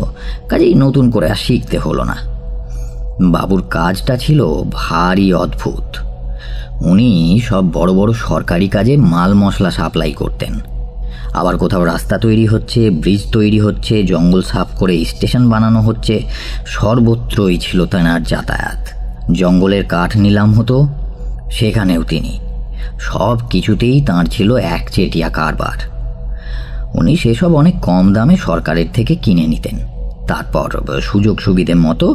কাজেই নতুন করে আর শিখতে হলো না। বাবুর কাজটা ছিল ভারী অদ্ভুত। উনি সব বড় বড় সরকারি কাজে মাল মশলা সাপ্লাই করতেন। আবার কোথাও রাস্তা তৈরি হচ্ছে, ব্রিজ তৈরি হচ্ছে, জঙ্গল সাফ করে স্টেশন বানানো হচ্ছে, সর্বত্রই ছিল তেনার যাতায়াত। জঙ্গলের কাঠ নিলাম হতো, সেখানেও তিনি। সব কিছুতেই তাঁর ছিল একচেটিয়া কারবার। উনি সেসব অনেক কম দামে সরকারের থেকে কিনে নিতেন, তারপর সুযোগ সুবিধে মতো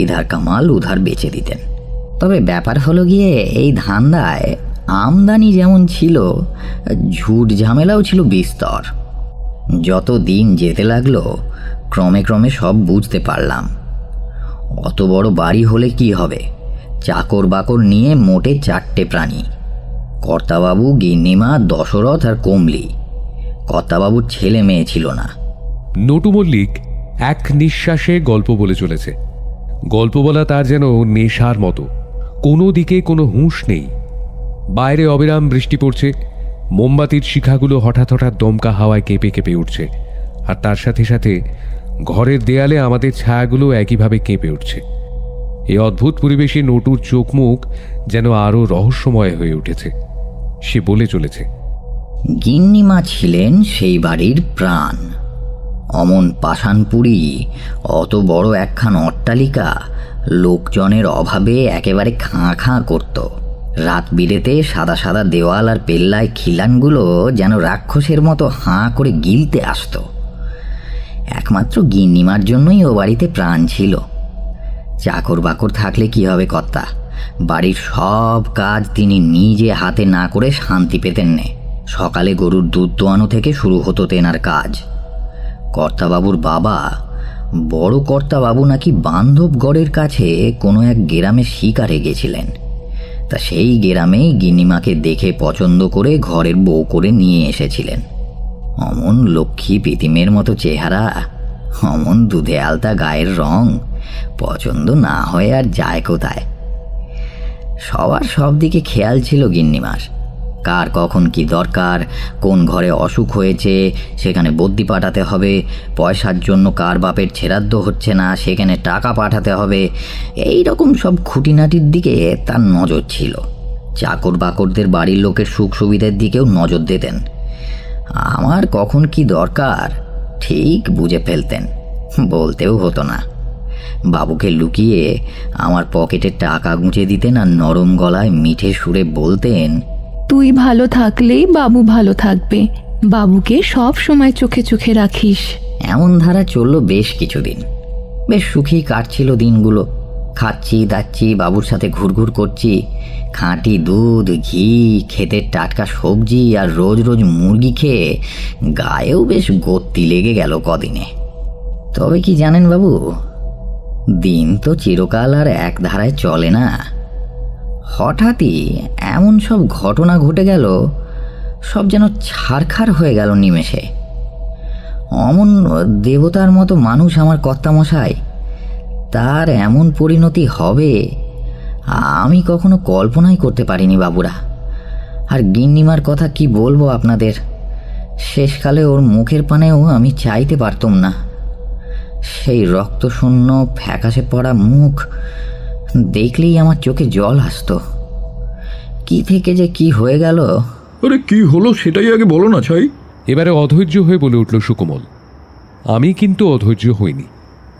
ইধার কামাল উধার বেচে দিতেন। তবে ব্যাপার হলো গিয়ে, এই ধান্দায় আমদানি যেমন ছিল, ঝুট ঝামেলাও ছিল বিস্তর। যত দিন যেতে লাগলো ক্রমে ক্রমে সব বুঝতে পারলাম। অত বড় বাড়ি হলে কি হবে, চাকর বাকর নিয়ে মোটে 4টে প্রাণী, কর্তাবাবু, গিন্নিমা, দশরথ আর কমলি। কর্তাবাবুর ছেলে মেয়ে ছিল না। নটু মল্লিক এক নিঃশ্বাসে গল্প বলে চলেছে। গল্প বলা তার যেন নেশার মতো, কোনো দিকে কোনো হুঁশ নেই। বাইরে অবিরাম বৃষ্টি পড়ছে, মোমবাতির শিখাগুলো হঠাৎ হঠাৎ দমকা হাওয়ায় কেঁপে কেঁপে উঠছে, আর তার সাথে সাথে ঘরের দেয়ালে আমাদের ছায়াগুলো একইভাবে কেঁপে উঠছে। এই অদ্ভুত পরিবেশে নটুর চোখ মুখ যেন আরো রহস্যময় হয়ে উঠেছে। সে বলে চলেছে, গিন্নিমা ছিলেন সেই বাড়ির প্রাণ। অমন পাষাণপুরী, অত বড় একখান অট্টালিকা লোকজনের অভাবে একেবারে খাঁ খাঁ করত। রাত বিরেতে সাদা সাদা দেওয়াল আর পেল্লায় খিলানগুলো যেন রাক্ষসের মতো হাঁ করে গিলতে আসত। একমাত্র গিন্নিমার জন্যই ও বাড়িতে প্রাণ ছিল। চাকর বাকর থাকলে কি হবে কর্তা, বাড়ির সব কাজ তিনি নিজে হাতে না করে শান্তি পেতেন নে। সকালে গরুর দুধ দোয়ানো থেকে শুরু হতো তেনার কাজ। কর্তাবাবুর বাবা, বড় কর্তাবাবু নাকি বান্ধবগড়ের কাছে কোনো এক গ্রামে শিকারে গেছিলেন। তা সেই গ্রামেই গিন্নিমাকে দেখে পছন্দ করে ঘরের বউ করে নিয়ে এসেছিলেন। অমন লক্ষ্মী পিতিমের মতো চেহারা, অমন দুধে আলতা গায়ের রং, পছন্দ না হয়ে আর যায় কোথায়। সবার সব দিকে খেয়াল ছিল গিন্নিমার। কার কখন কি দরকার, কোন ঘরে অসুখ হয়েছে সেখানে বদ্যি পাঠাতে হবে, পয়সার জন্য কার বাপের ছেড়াদ্দ হচ্ছে না সেখানে টাকা পাঠাতে হবে, এই রকম সব খুঁটিনাটির দিকে তার নজর ছিল। চাকর বাকরদের বাড়ির লোকের সুখ সুবিধার দিকেও নজর দিতেন। আমার কখন কি দরকার ঠিক বুঝে ফেলতেন, বলতেও হতো না। বাবুকে লুকিয়ে আমার পকেটে টাকা গুঁজে দিতেন আর নরম গলায় মিঠে সুরে বলতেন, তুই ভালো থাকলেই বাবু ভালো থাকবে, বাবুকে সব সময় চোখে চোখে রাখিস। এমন ধারা চলল বেশ কিছুদিন। বেশ সুখী কাটছিল দিনগুলো। খাচ্ছি দাচ্ছি, বাবুর সাথে ঘুরঘুর করছি, খাঁটি দুধ, ঘি, ক্ষেতের টাটকা সবজি আর রোজ রোজ মুরগি খেয়ে গায়েও বেশ গতি লেগে গেল কদিনে। তবে কি জানেন বাবু, দিন তো চিরকাল আর এক ধারায় চলে না। হঠাৎই এমন সব ঘটনা ঘটে গেল, সব যেন ছারখার হয়ে গেল নিমেষে। অমন দেবতার মতো মানুষ আমার কর্তামশাই, তার এমন পরিণতি হবে আমি কখনো কল্পনাই করতে পারিনি বাবুরা। আর গিন্নিমার কথা কি বলবো আপনাদের, শেষকালে ওর মুখের পানেও আমি চাইতে পারতাম না। সেই রক্তশূন্য ফ্যাকাশে পড়া মুখ দেখলেই আমার চোখে জল আসতো। কি থেকে যে কি হয়ে গেল। আরে কি হলো সেটাই আগে বলো না ছাই। এবারে অধৈর্য হয়ে বলে উঠল সুকোমল। আমি কিন্তু অধৈর্য হইনি,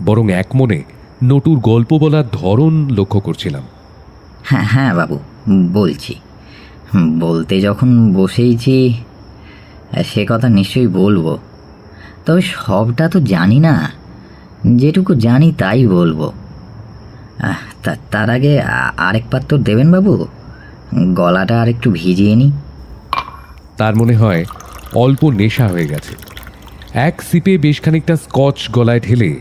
বরং এক মনে নটুর গল্প বলার ধরন লক্ষ্য করছিলাম। হ্যাঁ হ্যাঁ বাবু, বলছি। বলতে যখন বসেইছি সে কথা নিশ্চয়ই বলবো, তবে সবটা তো জানি না, যেটুকু জানি তাই বলবো। তার আগে আরেক পাত্র দেবেন বাবু, গলাটা আর একটু ভিজিয়ে নি। তার মনে হয় অল্প নেশা হয়ে গেছে। এক সিপে বেশ খানিকটা স্কচ গলায় ঢেলে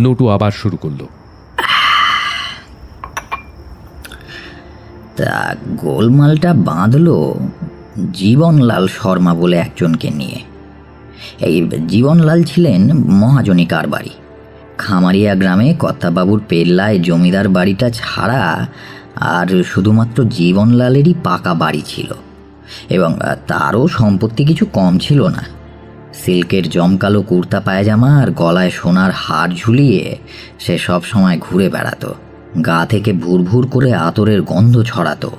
নটু আবার শুরু করলো। তা গোলমালটা বাঁধলো জীবনলাল শর্মা বলে একজনকে নিয়ে। এই জীবনলাল ছিলেন মহাজনী কারবারি। খামারিয়া গ্রামে কর্তাবাবুর পেল্লায় জমিদার বাড়িটা ছাড়া আর শুধুমাত্র জীবনলালেরই পাকা বাড়ি ছিল, এবং তারও সম্পত্তি কিছু কম ছিল না। সিল্কের জমকালো কুর্তা পায়জামা আর গলায় সোনার হার ঝুলিয়ে সে সব সময় ঘুরে বেড়াতো। গা থেকে ভুর ভুর করে আতরের গন্ধ ছড়াতো।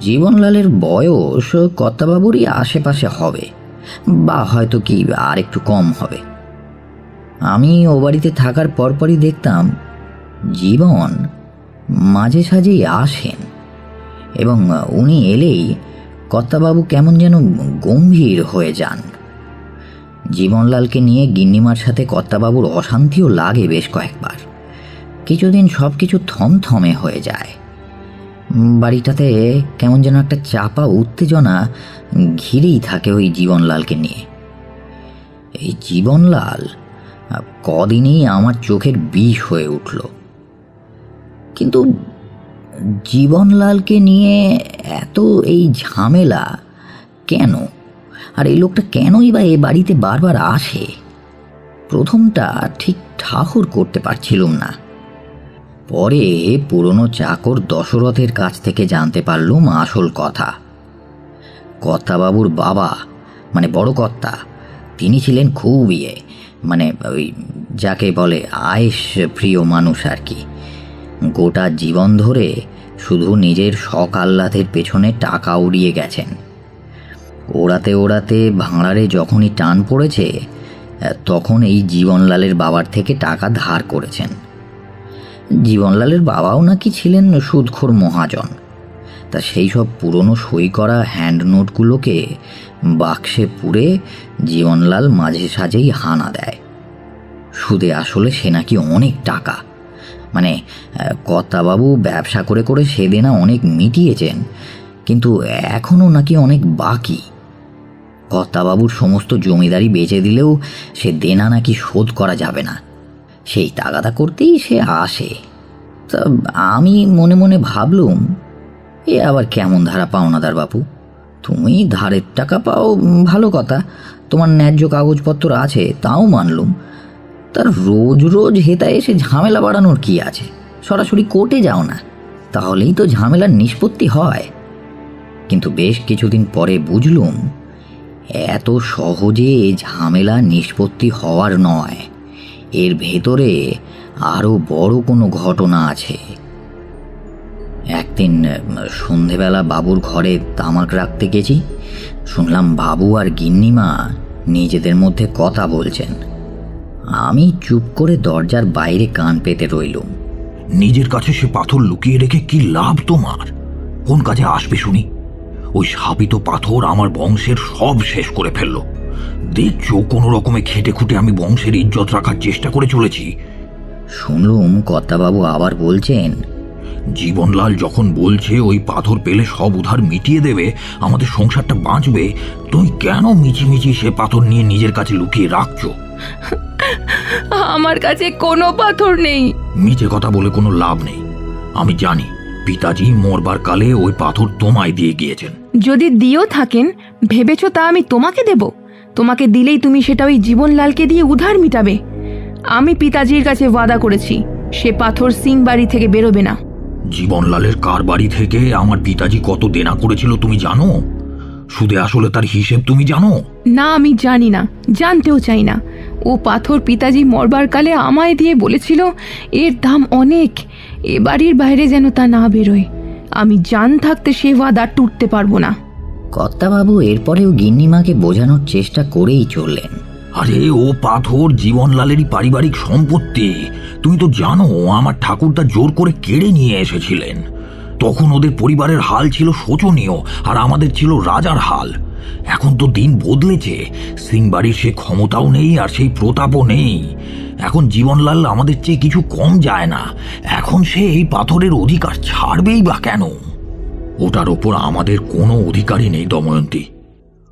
জীবনলালের বয়স কর্তাবাবুরই আশেপাশে হবে, বা হয়তো কি আর একটু কম হবে। আমি ও বাড়িতে থাকার পরপরই দেখতাম জীবন মাঝে সাঝেই আসেন, এবং উনি এলেই কর্তাবাবু কেমন যেন গম্ভীর হয়ে যান। জীবনলালকে নিয়ে গিন্নিমার সাথে কর্তাবাবুর অশান্তিও লাগে বেশ কয়েকবার। কিছুদিন সব কিছু থমথমে হয়ে যায়। বাড়িটাতে কেমন যেন একটা চাপা উত্তেজনা ঘিরেই থাকে ওই জীবনলালকে নিয়ে। এই জীবনলাল কদিনেই আমার চোখের বিষ হয়ে উঠল। কিন্তু জীবনলালকে নিয়ে এত এই ঝামেলা কেন, আর এই লোকটা কেনই বা এ বাড়িতে বারবার আসে, প্রথমটা ঠিক ঠাকুর করতে পারছিলুম না। পরে পুরনো চাকর দশরথের কাছ থেকে জানতে পারলুম আসল কথা। কর্তাবাবুর বাবা মানে বড় কর্তা, তিনি ছিলেন খুব মানে ওই যাকে বলে আয়েশ প্রিয় মানুষ আর কি। গোটা জীবন ধরে শুধু নিজের শখ আহ্লাদের পেছনে টাকা উড়িয়ে গেছেন। ওড়াতে ওড়াতে ভাঁড়ারে যখনই টান পড়েছে তখন এই জীবনলালের বাবার থেকে টাকা ধার করেছেন। জীবনলালের বাবাও নাকি ছিলেন সুদখোর মহাজন। তা সেই সব পুরনো সই করা হ্যান্ড নোটগুলোকে বাক্সে পুরে জীবনলাল মাঝে সাঝেই হানা দেয়। সুদে আসলে সে নাকি অনেক টাকা, মানে কর্তাবাবু ব্যবসা করে করে সে দেনা অনেক মিটিয়েছেন, কিন্তু এখনও নাকি অনেক বাকি। কর্তাবাবুর সমস্ত জমিদারি বেচে দিলেও সে দেনা নাকি শোধ করা যাবে না। সেই তাগাদা করতেই সে আসে। তা আমি মনে মনে ভাবলুম, এ আবার কেমন ধারা পাওনাদার বাপু, তুমি ধারের টাকা পাও ভালো কথা, তোমার ন্যায্য কাগজপত্র আছে তাও মানলুম, তার রোজ রোজ হেতা এসে ঝামেলা বাড়ানোর কি আছে? সরাসরি কোর্টে যাও না, তাহলেই তো ঝামেলার নিষ্পত্তি হয়। কিন্তু বেশ কিছুদিন পরে বুঝলুম এত সহজে ঝামেলা নিষ্পত্তি হওয়ার নয়, এর ভেতরে আরও বড় কোনো ঘটনা আছে। একদিন সন্ধেবেলা বাবুর ঘরে তামাক রাখতে গেছি, শুনলাম বাবু আর গিন্নিমা নিজেদের মধ্যে কথা বলছেন। আমি চুপ করে দরজার বাইরে কান পেতে রইলুম। নিজের কাছে সে পাথর লুকিয়ে রেখে কি লাভ তোমার? কোন কাজে আসবে শুনি? ওই শাপিত পাথর আমার বংশের সব শেষ করে ফেললো। দেখছো, কোনো রকমে খেটে খুঁটে আমি বংশের ইজ্জত রাখার চেষ্টা করে চলেছি। শুনলুম কর্তাবাবু আবার বলছেন, জীবনলাল যখন বলছে ওই পাথর পেলে সব উধার মিটিয়ে দেবে, আমাদের সংসারটা বাঁচবে, তুমি কেন মিছিমিছি সে পাথর নিয়ে নিজের কাছে লুকিয়ে রাখছো? আমার কাছে কোনো পাথর নেই। মিছে কথা বলে কোনো লাভ নেই। আমি জানি পিতাজি মরবার কালে ওই পাথর তোমায় দিয়ে গিয়েছেন। যদি দিয়েও থাকেন, ভেবেছো তা আমি তোমাকে দেব? তোমাকে দিলেই তুমি সেটা ওই জীবনলালকে দিয়ে উধার মিটাবে। আমি পিতাজির কাছে ওয়াদা করেছি, সে পাথর সিং বাড়ি থেকে বেরোবে না। জীবনলালের কার বাড়ি থেকে আমার পিতাজি কত দেনা করেছিল তুমি জানো? সুদে আসলে তার হিসেব তুমি জানো? না, আমি জানি না, জানতেও চাই না। ও পাথর পিতাজি মরবার কালে আমায় দিয়ে বলেছিল এর দাম অনেক, এ বাড়ির বাইরে যেন তা না বেরোয়। আমি জান থাকতে সে ওয়াদা টুটতে পারবো না। কর্তাবাবু এরপরেও গিন্নিমাকে বোঝানোর চেষ্টা করেই চললেন। আরে ও পাথর জীবনলালেরই পারিবারিক সম্পত্তি। তুমি তো জানো আমার ঠাকুরদা জোর করে কেড়ে নিয়ে এসেছিলেন। তখন ওদের পরিবারের হাল ছিল শোচনীয়, আর আমাদের ছিল রাজার হাল। এখন তো দিন বদলেছে, সিং বাড়ির সে ক্ষমতাও নেই আর সেই প্রতাপও নেই। এখন জীবনলাল আমাদের চেয়ে কিছু কম যায় না। এখন সে এই পাথরের অধিকার ছাড়বেই বা কেন? ওটার ওপর আমাদের কোনো অধিকারই নেই দময়ন্তী।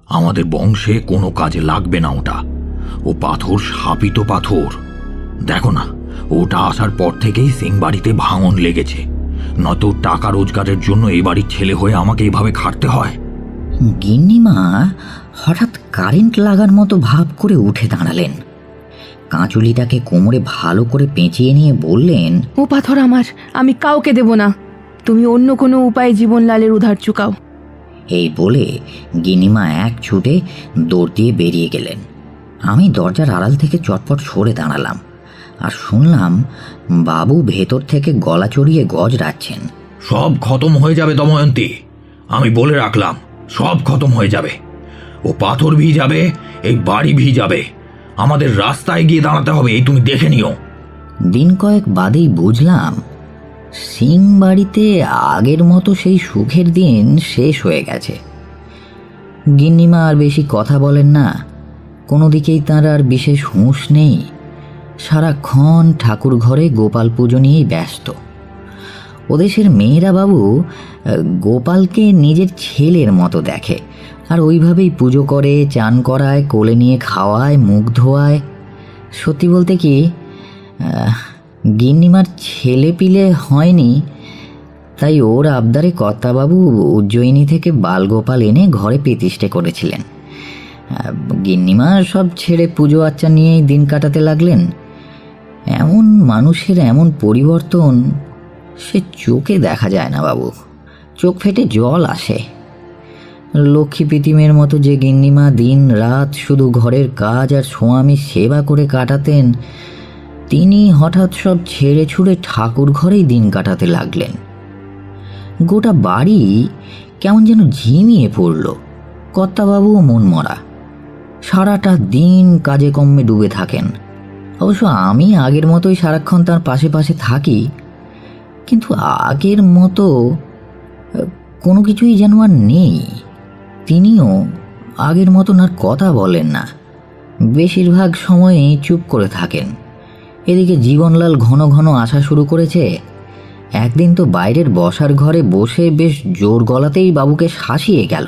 আমাদের বংশে কোনো কাজে লাগবে না ওটা। ও পাথর শাপিত পাথর। দেখো না, ওটা আসার পর থেকেই সিং বাড়িতে ভাঙন লেগেছে। নয়তো টাকা রোজগারের জন্য এ বাড়ির ছেলে হয়ে আমাকে এভাবে খাটতে হয়। গিন্নিমা হঠাৎ কারেন্ট লাগার মতো ভাব করে উঠে দাঁড়ালেন। কাঁচুলিটাকে কোমরে ভালো করে পেঁচিয়ে নিয়ে বললেন, ও পাথর আমার, আমি কাউকে দেব না। তুমি অন্য কোনো উপায়ে জীবনলালের উধার চুকাও। এই বলে গিন্নিমা এক ছুটে দৌড় দিয়ে বেরিয়ে গেলেন। আমি দরজার আড়াল থেকে চটপট সরে দাঁড়ালাম আর শুনলাম বাবু ভেতর থেকে গলা চড়িয়ে গজরাচ্ছেন। সব খতম হয়ে যাবে দময়ন্তী, আমি বলে রাখলাম, সব খতম হয়ে যাবে। ও পাথর ভিজাবে, এই বাড়ি ভিজাবে, আমাদের রাস্তায় গিয়ে দাঁড়াতে হবে, এই তুমি দেখে নিও। দিন কয়েক বাদেই বুঝলাম সিং বাড়িতে আগের মতো সেই সুখের দিন শেষ হয়ে গেছে। গিন্নিমা আর বেশি কথা বলেন না, কোনো দিকেই তাঁর আর বিশেষ হুঁশ নেই। সারাক্ষণ ঠাকুর ঘরে গোপাল পুজো নিয়েই ব্যস্ত। ওদেশের মেয়েরা বাবু গোপালকে নিজের ছেলের মতো দেখে, আর ওইভাবেই পুজো করে, চান করায়, কোলে নিয়ে খাওয়ায়, মুখ ধোয়ায়। সত্যি বলতে কি, গিন্নিমার ছেলে পিলে হয়নি, তাই ওর আবদারে কর্তাবাবু উজ্জয়িনী থেকে বালগোপাল এনে ঘরে প্রতিষ্ঠা করেছিলেন। গিন্নিমা সব ছেড়ে পুজো আচ্চা নিয়েই দিন কাটাতে লাগলেন। এমন মানুষের এমন পরিবর্তন সে চোখে দেখা যায় না বাবু, চোখ ফেটে জল আসে। লক্ষ্মী পিতিমের মতো যে গিন্নিমা দিন রাত শুধু ঘরের কাজ আর স্বামী সেবা করে কাটাতেন, তিনি হঠাৎ সব ছেড়ে ছুড়ে ঠাকুর ঘরেই দিন কাটাতে লাগলেন। গোটা বাড়ি কেমন যেন ঝিমিয়ে পড়ল। কর্তাবাবুও মন মরা, সারাটা দিন কাজে কর্মে ডুবে থাকেন। অবশ্য আমি আগের মতোই সারাক্ষণ তার পাশে পাশে থাকি, কিন্তু আগের মতো কোনো কিছুই যেন আর নেই। তিনিও আগের মতন আর কথা বলেন না, বেশিরভাগ সময়ই চুপ করে থাকেন। এদিকে জীবনলাল ঘন ঘন আসা শুরু করেছে। একদিন তো বাইরের বসার ঘরে বসে বেশ জোর গলাতেই বাবুকে শাসিয়ে গেল।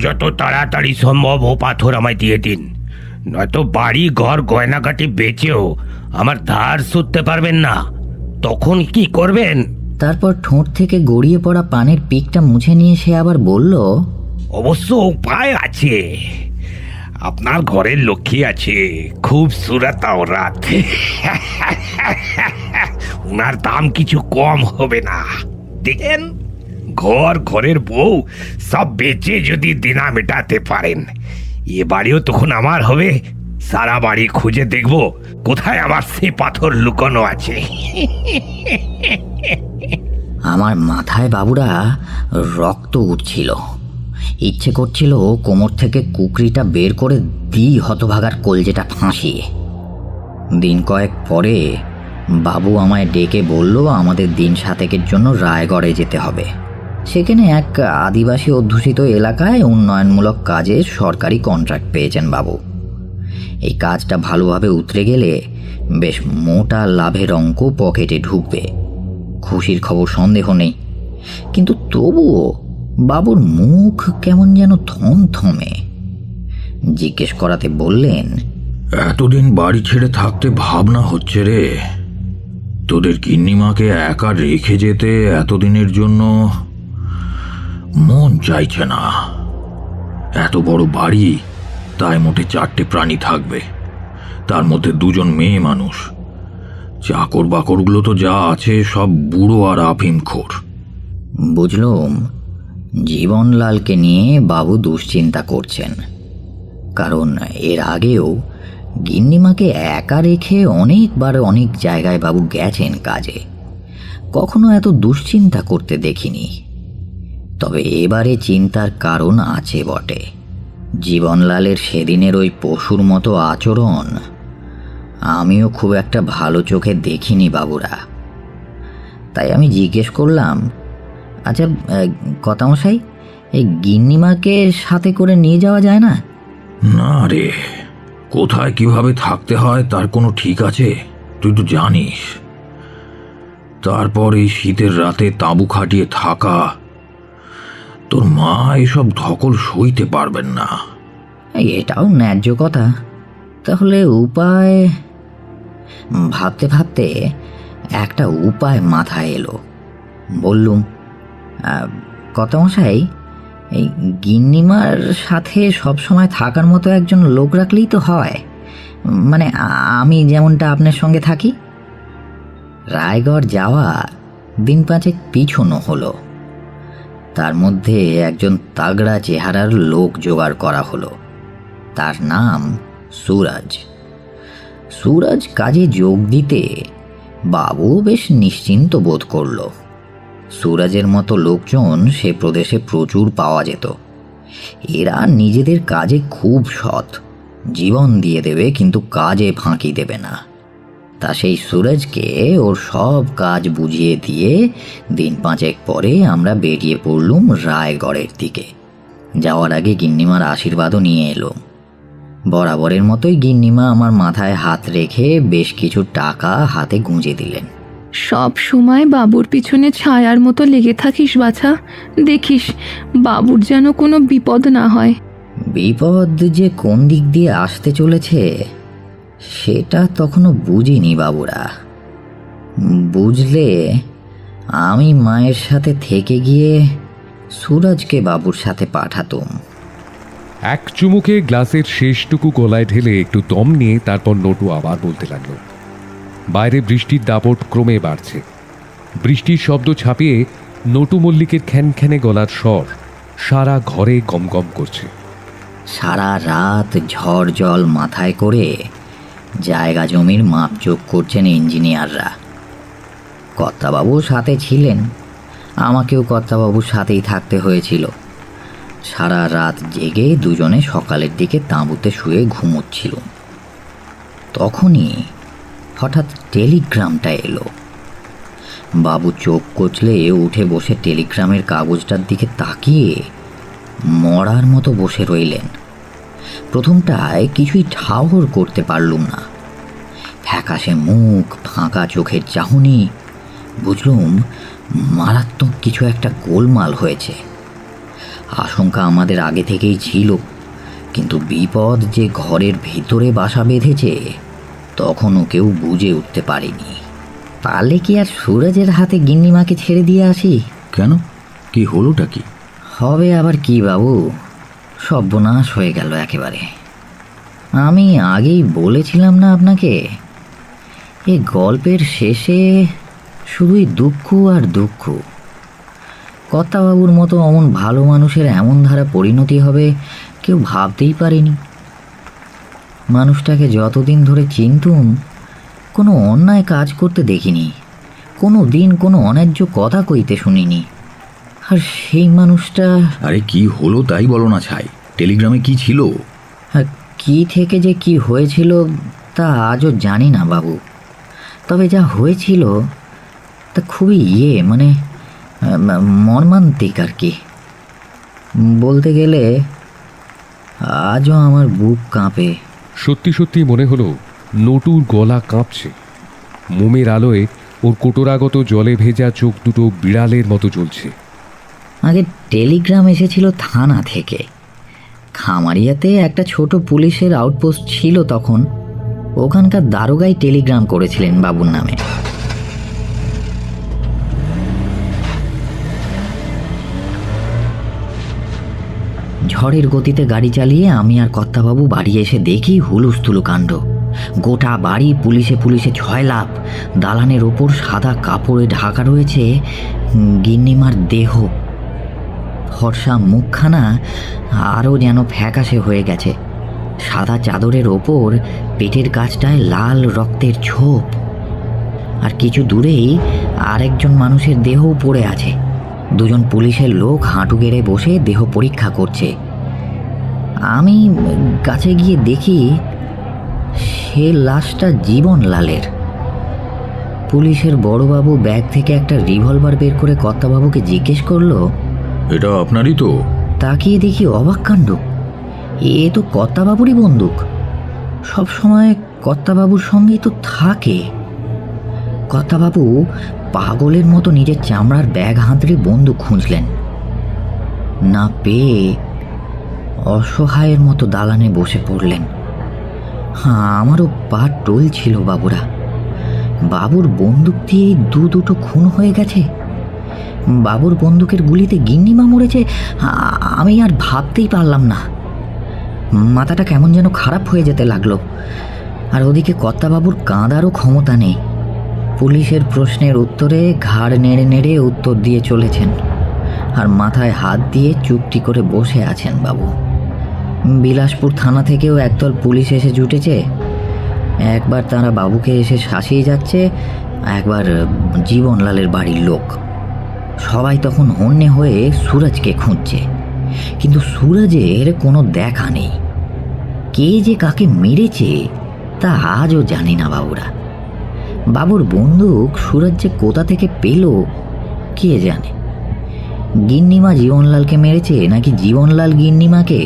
যত তাড়াতাড়ি সম্ভব ও পাথর আমায় দিয়ে দিন, নয়তো বাড়ি ঘর গয়নাকাটি বেচেও আমার ধার শুধতে পারবেন না। তখন কি করবেন? তারপর ঠোঁট থেকে গড়িয়ে পড়া পানের পিকটা মুছে নিয়ে সে আবার বলল, অবশ্য উপায় আছে। আপনার ঘরের লক্ষ্মী আছে, খুব সুরাতা ওরাত, ওনার দাম কিছু কম হবে না। দেখেন ঘর, ঘরের বউ সব বেচে যদি দিনা মেটাতে পারেন, এ বাড়িও তখন আমার হবে। সারা বাড়ি খুঁজে দেখবো কোথায় আমার সেই পাথর লুকানো আছে। আমার মাথায় বাবুরা রক্ত উঠছিল। ইচ্ছে করছিল কোমর থেকে কুকরিটা বের করে দিই হতভাগার কলজেটা ফাঁসিয়ে। দিন কয়েক পরে বাবু আমায় ডেকে বলল আমাদের দিন 7 জন্য রায়গড়ে যেতে হবে। সেখানে এক আদিবাসী অধ্যুষিত এলাকায় উন্নয়নমূলক কাজে সরকারি কন্ট্রাক্ট পেয়েছেন বাবু। এই কাজটা ভালোভাবে উতরে গেলে বেশ মোটা লাভের অঙ্ক পকেটে ঢুকবে। খুশির খবর সন্দেহ নেই, কিন্তু তবুও বাবুর মুখ কেমন যেন থমথমে। জিজ্ঞেস করাতে বললেন, এতদিন বাড়ি ছেড়ে থাকতে ভাবনা হচ্ছে রে। তোদের গিন্নিমাকে একা রেখে যেতে এতদিনের জন্য মন চাইছে না। এত বড় বাড়ি, তাই মোটে 4টে প্রাণী থাকবে, তার মধ্যে 2জন মেয়ে মানুষ। চাকর বাকরগুলো তো যা আছে সব বুড়ো আর আফিমখোর। বুঝলুম জীবনলালকে নিয়ে বাবু দুশ্চিন্তা করছেন, কারণ এর আগেও গিন্নিমাকে একা রেখে অনেকবার অনেক জায়গায় বাবু গেছেন কাজে, কখনো এত দুশ্চিন্তা করতে দেখিনি। তবে এবারে চিন্তার কারণ আছে বটে। জীবনলালের সেদিনের ওই পশুর মতো আচরণ আমিও খুব একটা ভালো চোখে দেখিনি বাবুরা। তাই আমি জিজ্ঞেস করলাম, আচ্ছা কর্তামশাই, এই গিন্নিমাকে সাথে করে নিয়ে যাওয়া যায় না? না রে, কোথায় কিভাবে থাকতে হয় তার কোনো ঠিক আছে? তুই তো জানিস। তারপর এই শীতের রাতে তাঁবু খাটিয়ে থাকা, তোর মা এসব ধকল সইতে পারবেন না। এটাও ন্যায্য কথা। তাহলে উপায়? ভাবতে ভাবতে একটা উপায় মাথায় এলো। বললুম, কর্তামশাই, এই গিন্নিমার সাথে সবসময় থাকার মতো একজন লোক রাখলেই তো হয়। মানে আমি যেমনটা আপনার সঙ্গে থাকি। রায়গড় যাওয়া দিন 5 পিছনো হলো। তার মধ্যে একজন তাগড়া চেহারার লোক জোগাড় করা হলো। তার নাম সুরজ। সুরজ কাজে যোগ দিতে বাবু বেশ নিশ্চিন্ত বোধ করল। সুরজের মতো লোকজন সে প্রদেশে প্রচুর পাওয়া যেত। এরা নিজেদের কাজে খুব সৎ, জীবন দিয়ে দেবে কিন্তু কাজে ফাঁকি দেবে না। তা সেই সুরজকে ওর সব কাজ বুঝিয়ে দিয়ে দিন 5 পরে আমরা বেরিয়ে পড়লুম রায়গড়ের দিকে। যাওয়ার আগে গিন্নিমার আশীর্বাদও নিয়ে এলাম। বরাবরের মতোই গিন্নিমা আমার মাথায় হাত রেখে বেশ কিছু টাকা হাতে গুঁজে দিলেন। সব সময় বাবুর পিছনে ছায়ার মতো লেগে থাকিস বাছা, দেখিস বাবুর যেন কোনো বিপদ না হয়। বিপদ যে কোন দিক দিয়ে আসতে চলেছে সেটা তখনও বুঝিনি বাবুরা। বুঝলে আমি মায়ের সাথে থেকে গিয়ে সুরজকে বাবুর সাথে পাঠাতুম। এক চুমুকে গ্লাসের শেষটুকু গলায় ঢেলে একটু দম নিয়ে তারপর নটু আবার বলতে লাগলো। বাইরে বৃষ্টির দাপট ক্রমে বাড়ছে। বৃষ্টির শব্দ ছাপিয়ে নটু মল্লিকের খ্যানখ্যানে গলার স্বর সারা ঘরে গমগম করছে। সারা রাত ঝড় জল মাথায় করে জায়গা জমির মাপজোক করছেন ইঞ্জিনিয়াররা। কর্তাবাবু সাথে ছিলেন, আমাকেও কর্তাবাবুর সাথেই থাকতে হয়েছিল। সারা রাত জেগে দুজনে সকালের দিকে তাঁবুতে শুয়ে ঘুমোচ্ছিল। তখনই হঠাৎ টেলিগ্রামটা এলো। বাবু চোখ কচলে উঠে বসে টেলিগ্রামের কাগজটার দিকে তাকিয়ে মরার মতো বসে রইলেন। প্রথমটায় কিছুই ঠাহর করতে পারলুম না। ফ্যাকাশে মুখ, ফাঁকা চোখের চাহনি, বুঝলুম মারাত্মক কিছু একটা গোলমাল হয়েছে। আশঙ্কা আমাদের আগে থেকেই ছিল, কিন্তু বিপদ যে ঘরের ভিতরে বাসা বেঁধেছে তখনও কেউ বুঝে উঠতে পারেনি। পারলে কি আর সুরজের হাতে গিন্নিমাকে ছেড়ে দিয়ে আসি? কেন, কি হলোটা কি? হবে আবার কি বাবু, সর্বনাশ হয়ে গেল একেবারে। আমি আগেই বলেছিলাম না আপনাকে, এই গল্পের শেষে শুধুই দুঃখ আর দুঃখ। কর্তাবাবুর মতো অমন ভালো মানুষের এমন ধারা পরিণতি হবে কেউ ভাবতেই পারেনি। মানুষটাকে যতদিন ধরে চিনতুম কোনো অন্যায় কাজ করতে দেখিনি, কোনো দিন কোনো অন্যায্য কথা কইতে শুনিনি। আর সেই মানুষটা আরে কি হলো তাই বলো না ছাই, টেলিগ্রামে কি ছিল? কি থেকে যে কি হয়েছিল তা আজও জানি না বাবু, তবে যা হয়েছিল তা খুবই মানে মর্মান্তিক আর কি। বলতে গেলে আজও আমার বুক কাঁপে। সত্যি সত্যি মনে হলো নটুর গলা কাঁপছে। মোমের আলোয় ওর কোটরাগত জলে ভেজা চোখ দুটো বিড়ালের মতো জ্বলছে। আগে টেলিগ্রাম এসেছিল থানা থেকে। খামারিয়াতে একটা ছোট পুলিশের আউটপোস্ট ছিল তখন, ওখানকার দারোগাই টেলিগ্রাম করেছিলেন বাবুর নামে। ঝড়ের গতিতে গাড়ি চালিয়ে আমি আর কর্তাবাবু বাড়ি এসে দেখি হুলুস্থুলু কাণ্ড। গোটা বাড়ি পুলিশে পুলিশে ছয়লাপ। দালানের ওপর সাদা কাপড়ে ঢাকা রয়েছে গিন্নিমার দেহ। ফর্সা মুখখানা আরও যেন ফ্যাকাশে হয়ে গেছে। সাদা চাদরের ওপর পেটের কাছটায় লাল রক্তের ছোপ। আর কিছু দূরেই আরেকজন মানুষের দেহও পড়ে আছে। দুজন পুলিশের লোক হাঁটু গেড়ে বসে দেহ পরীক্ষা করছে। আমি কাছে গিয়ে দেখি সে লাশটা জীবনলালের। পুলিশের বড়বাবু ব্যাগ থেকে একটা রিভলভার বের করে কর্তাবাবুকে জিজ্ঞেস করলো, এটা আপনারই তো? তাকিয়ে দেখি অবাক কাণ্ড, এ তো কর্তাবাবুরই বন্দুক। সবসময় কর্তাবাবুর সঙ্গেই তো থাকে। কর্তাবাবু পাগলের মতো নিজের চামড়ার ব্যাগ হাতড়ে বন্দুক খুঁজলেন। না পেয়ে অসহায়ের মতো দালানে বসে পড়লেন। আমারও পা টলছিল বাবুরা। বাবুর বন্দুক দিয়ে দুটো খুন হয়ে গেছে। বাবুর বন্দুকের গুলিতে গিন্নিমা মরেছে, আমি আর ভাবতেই পারলাম না। মাথাটা কেমন যেন খারাপ হয়ে যেতে লাগলো। আর ওদিকে কর্তাবাবুর কাঁদারও ক্ষমতা নেই। পুলিশের প্রশ্নের উত্তরে ঘাড় নেড়ে নেড়ে উত্তর দিয়ে চলেছেন, আর মাথায় হাত দিয়ে চুপটি করে বসে আছেন বাবু। বিলাসপুর থানা থেকেও একদল পুলিশ এসে জুটেছে। একবার তারা বাবুকে এসে শাসিয়ে যাচ্ছে, একবার জীবনলালের বাড়ির লোক। সবাই তখন হন্যে হয়ে সুরজকে খুঁজছে, কিন্তু সুরজের কোনো দেখা নেই। কে যে কাকে মেরেছে তা আজও জানি না বাবুরা। বাবুর বন্দুক সুরজ যে কোথা থেকে পেল কে জানে। গিন্নিমা জীবনলালকে মেরেছে নাকি জীবনলাল গিন্নিমাকে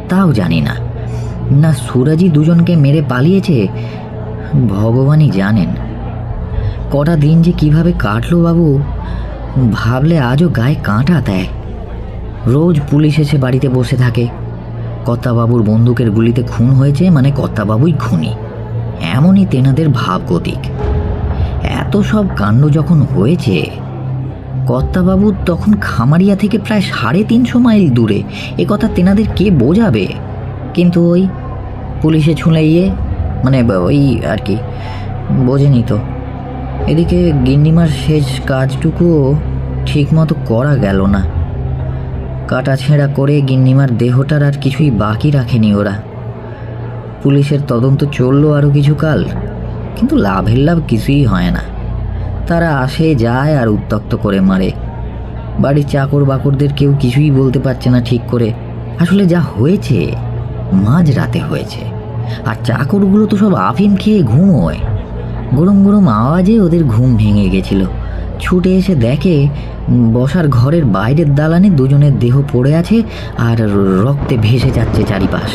তাও জানি না। না সুরজই দুজনকে মেরে পালিয়েছে ভগবানই জানেন। কটা দিন যে কিভাবে কাটলো বাবু, ভাবলে আজও গায়ে কাঁটা দেয়। রোজ পুলিশ এসে বাড়িতে বসে থাকে। কর্তাবাবুর বন্দুকের গুলিতে খুন হয়েছে মানে কর্তাবাবুই খুনি, এমনই তেনাদের ভাবগতিক। এত সব কাণ্ড যখন হয়েছে, কর্তাবাবু তখন খামারিয়া থেকে প্রায় 350 মাইল দূরে, একথা তেনাদের কে বোঝাবে? কিন্তু ওই পুলিশে ছুঁলে মানে ওই আর কি, বোঝেনি তো। এদিকে গিন্নিমার শেষ কাজটুকুও ঠিক মতো করা গেল না। কাটা ছেঁড়া করে গিন্নিমার দেহটার আর কিছুই বাকি রাখেনি ওরা। পুলিশের তদন্ত চললো আরও কিছু কাল, কিন্তু লাভের লাভ কিছুই হয় না। তারা আসে যায় আর উত্ত্যক্ত করে মারে। বাড়ির চাকর বাকরদের কেউ কিছুই বলতে পারছে না ঠিক করে। আসলে যা হয়েছে মাঝ রাতে হয়েছে, আর চাকরগুলো তো সব আফিম খেয়ে ঘুমোয়। গরম গরম আওয়াজে ওদের ঘুম ভেঙে গেছিল। ছুটে এসে দেখে বসার ঘরের বাইরের দালানে দুজনের দেহ পড়ে আছে আর রক্তে ভেসে যাচ্ছে চারিপাশ।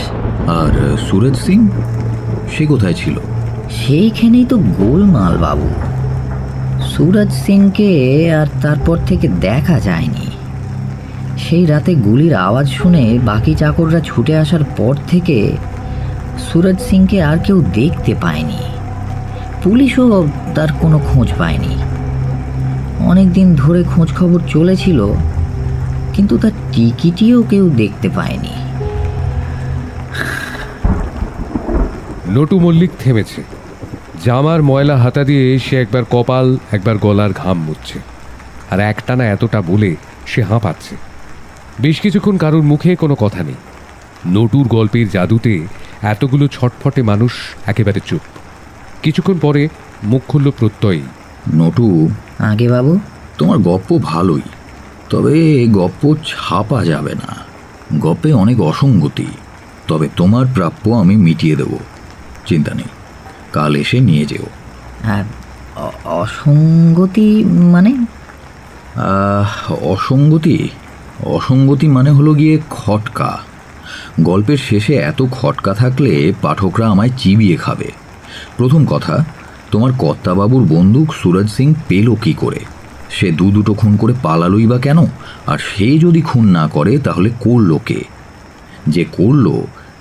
আর সুরজ সিং সে কোথায় ছিল? সেইখানেই তো গোলমাল বাবু। সুরজ সিংকে আর তারপর থেকে দেখা যায়নি। সেই রাতে গুলির আওয়াজ শুনে বাকি চাকররা ছুটে আসার পর থেকে সুরজ সিংকে আর কেউ দেখতে পায়নি। পুলিশও তার কোনো খোঁজ পায়নি। অনেক দিন ধরে খোঁজ খবর চলেছিল, কিন্তু তার টিকিটিও কেউ দেখতে পায়নি। নটু মল্লিক থেমেছে। জামার ময়লা হাতা দিয়ে সে একবার কপাল একবার গলার ঘাম মুছছে, আর একটানা এতটা বলে সে হাঁপাচ্ছে। বেশ কিছুক্ষণ কারোর মুখে কোনো কথা নেই। নটুর গল্পের জাদুতে এতগুলো ছটফটে মানুষ একেবারে চুপ। কিছুক্ষণ পরে মুখ খুলল প্রত্যয়ী। নটু, আগে বাবু, তোমার গপ্প ভালোই, তবে গপ্প ছাপা যাবে না। গপ্পে অনেক অসঙ্গতি, তবে তোমার প্রাপ্য আমি মিটিয়ে দেব, চিন্তা নেই। কাল এসে নিয়ে যেও। আর অসঙ্গতি মানে? অসঙ্গতি মানে হলো গিয়ে খটকা। গল্পের শেষে এত খটকা থাকলে পাঠকরা আমায় চিবিয়ে খাবে। প্রথম কথা, তোমার কর্তাবাবুর বন্দুক সুরজ সিং পেল কি করে? সে দুটো খুন করে পালালোই বা কেন? আর সে যদি খুন না করে তাহলে করলো কে? যে করলো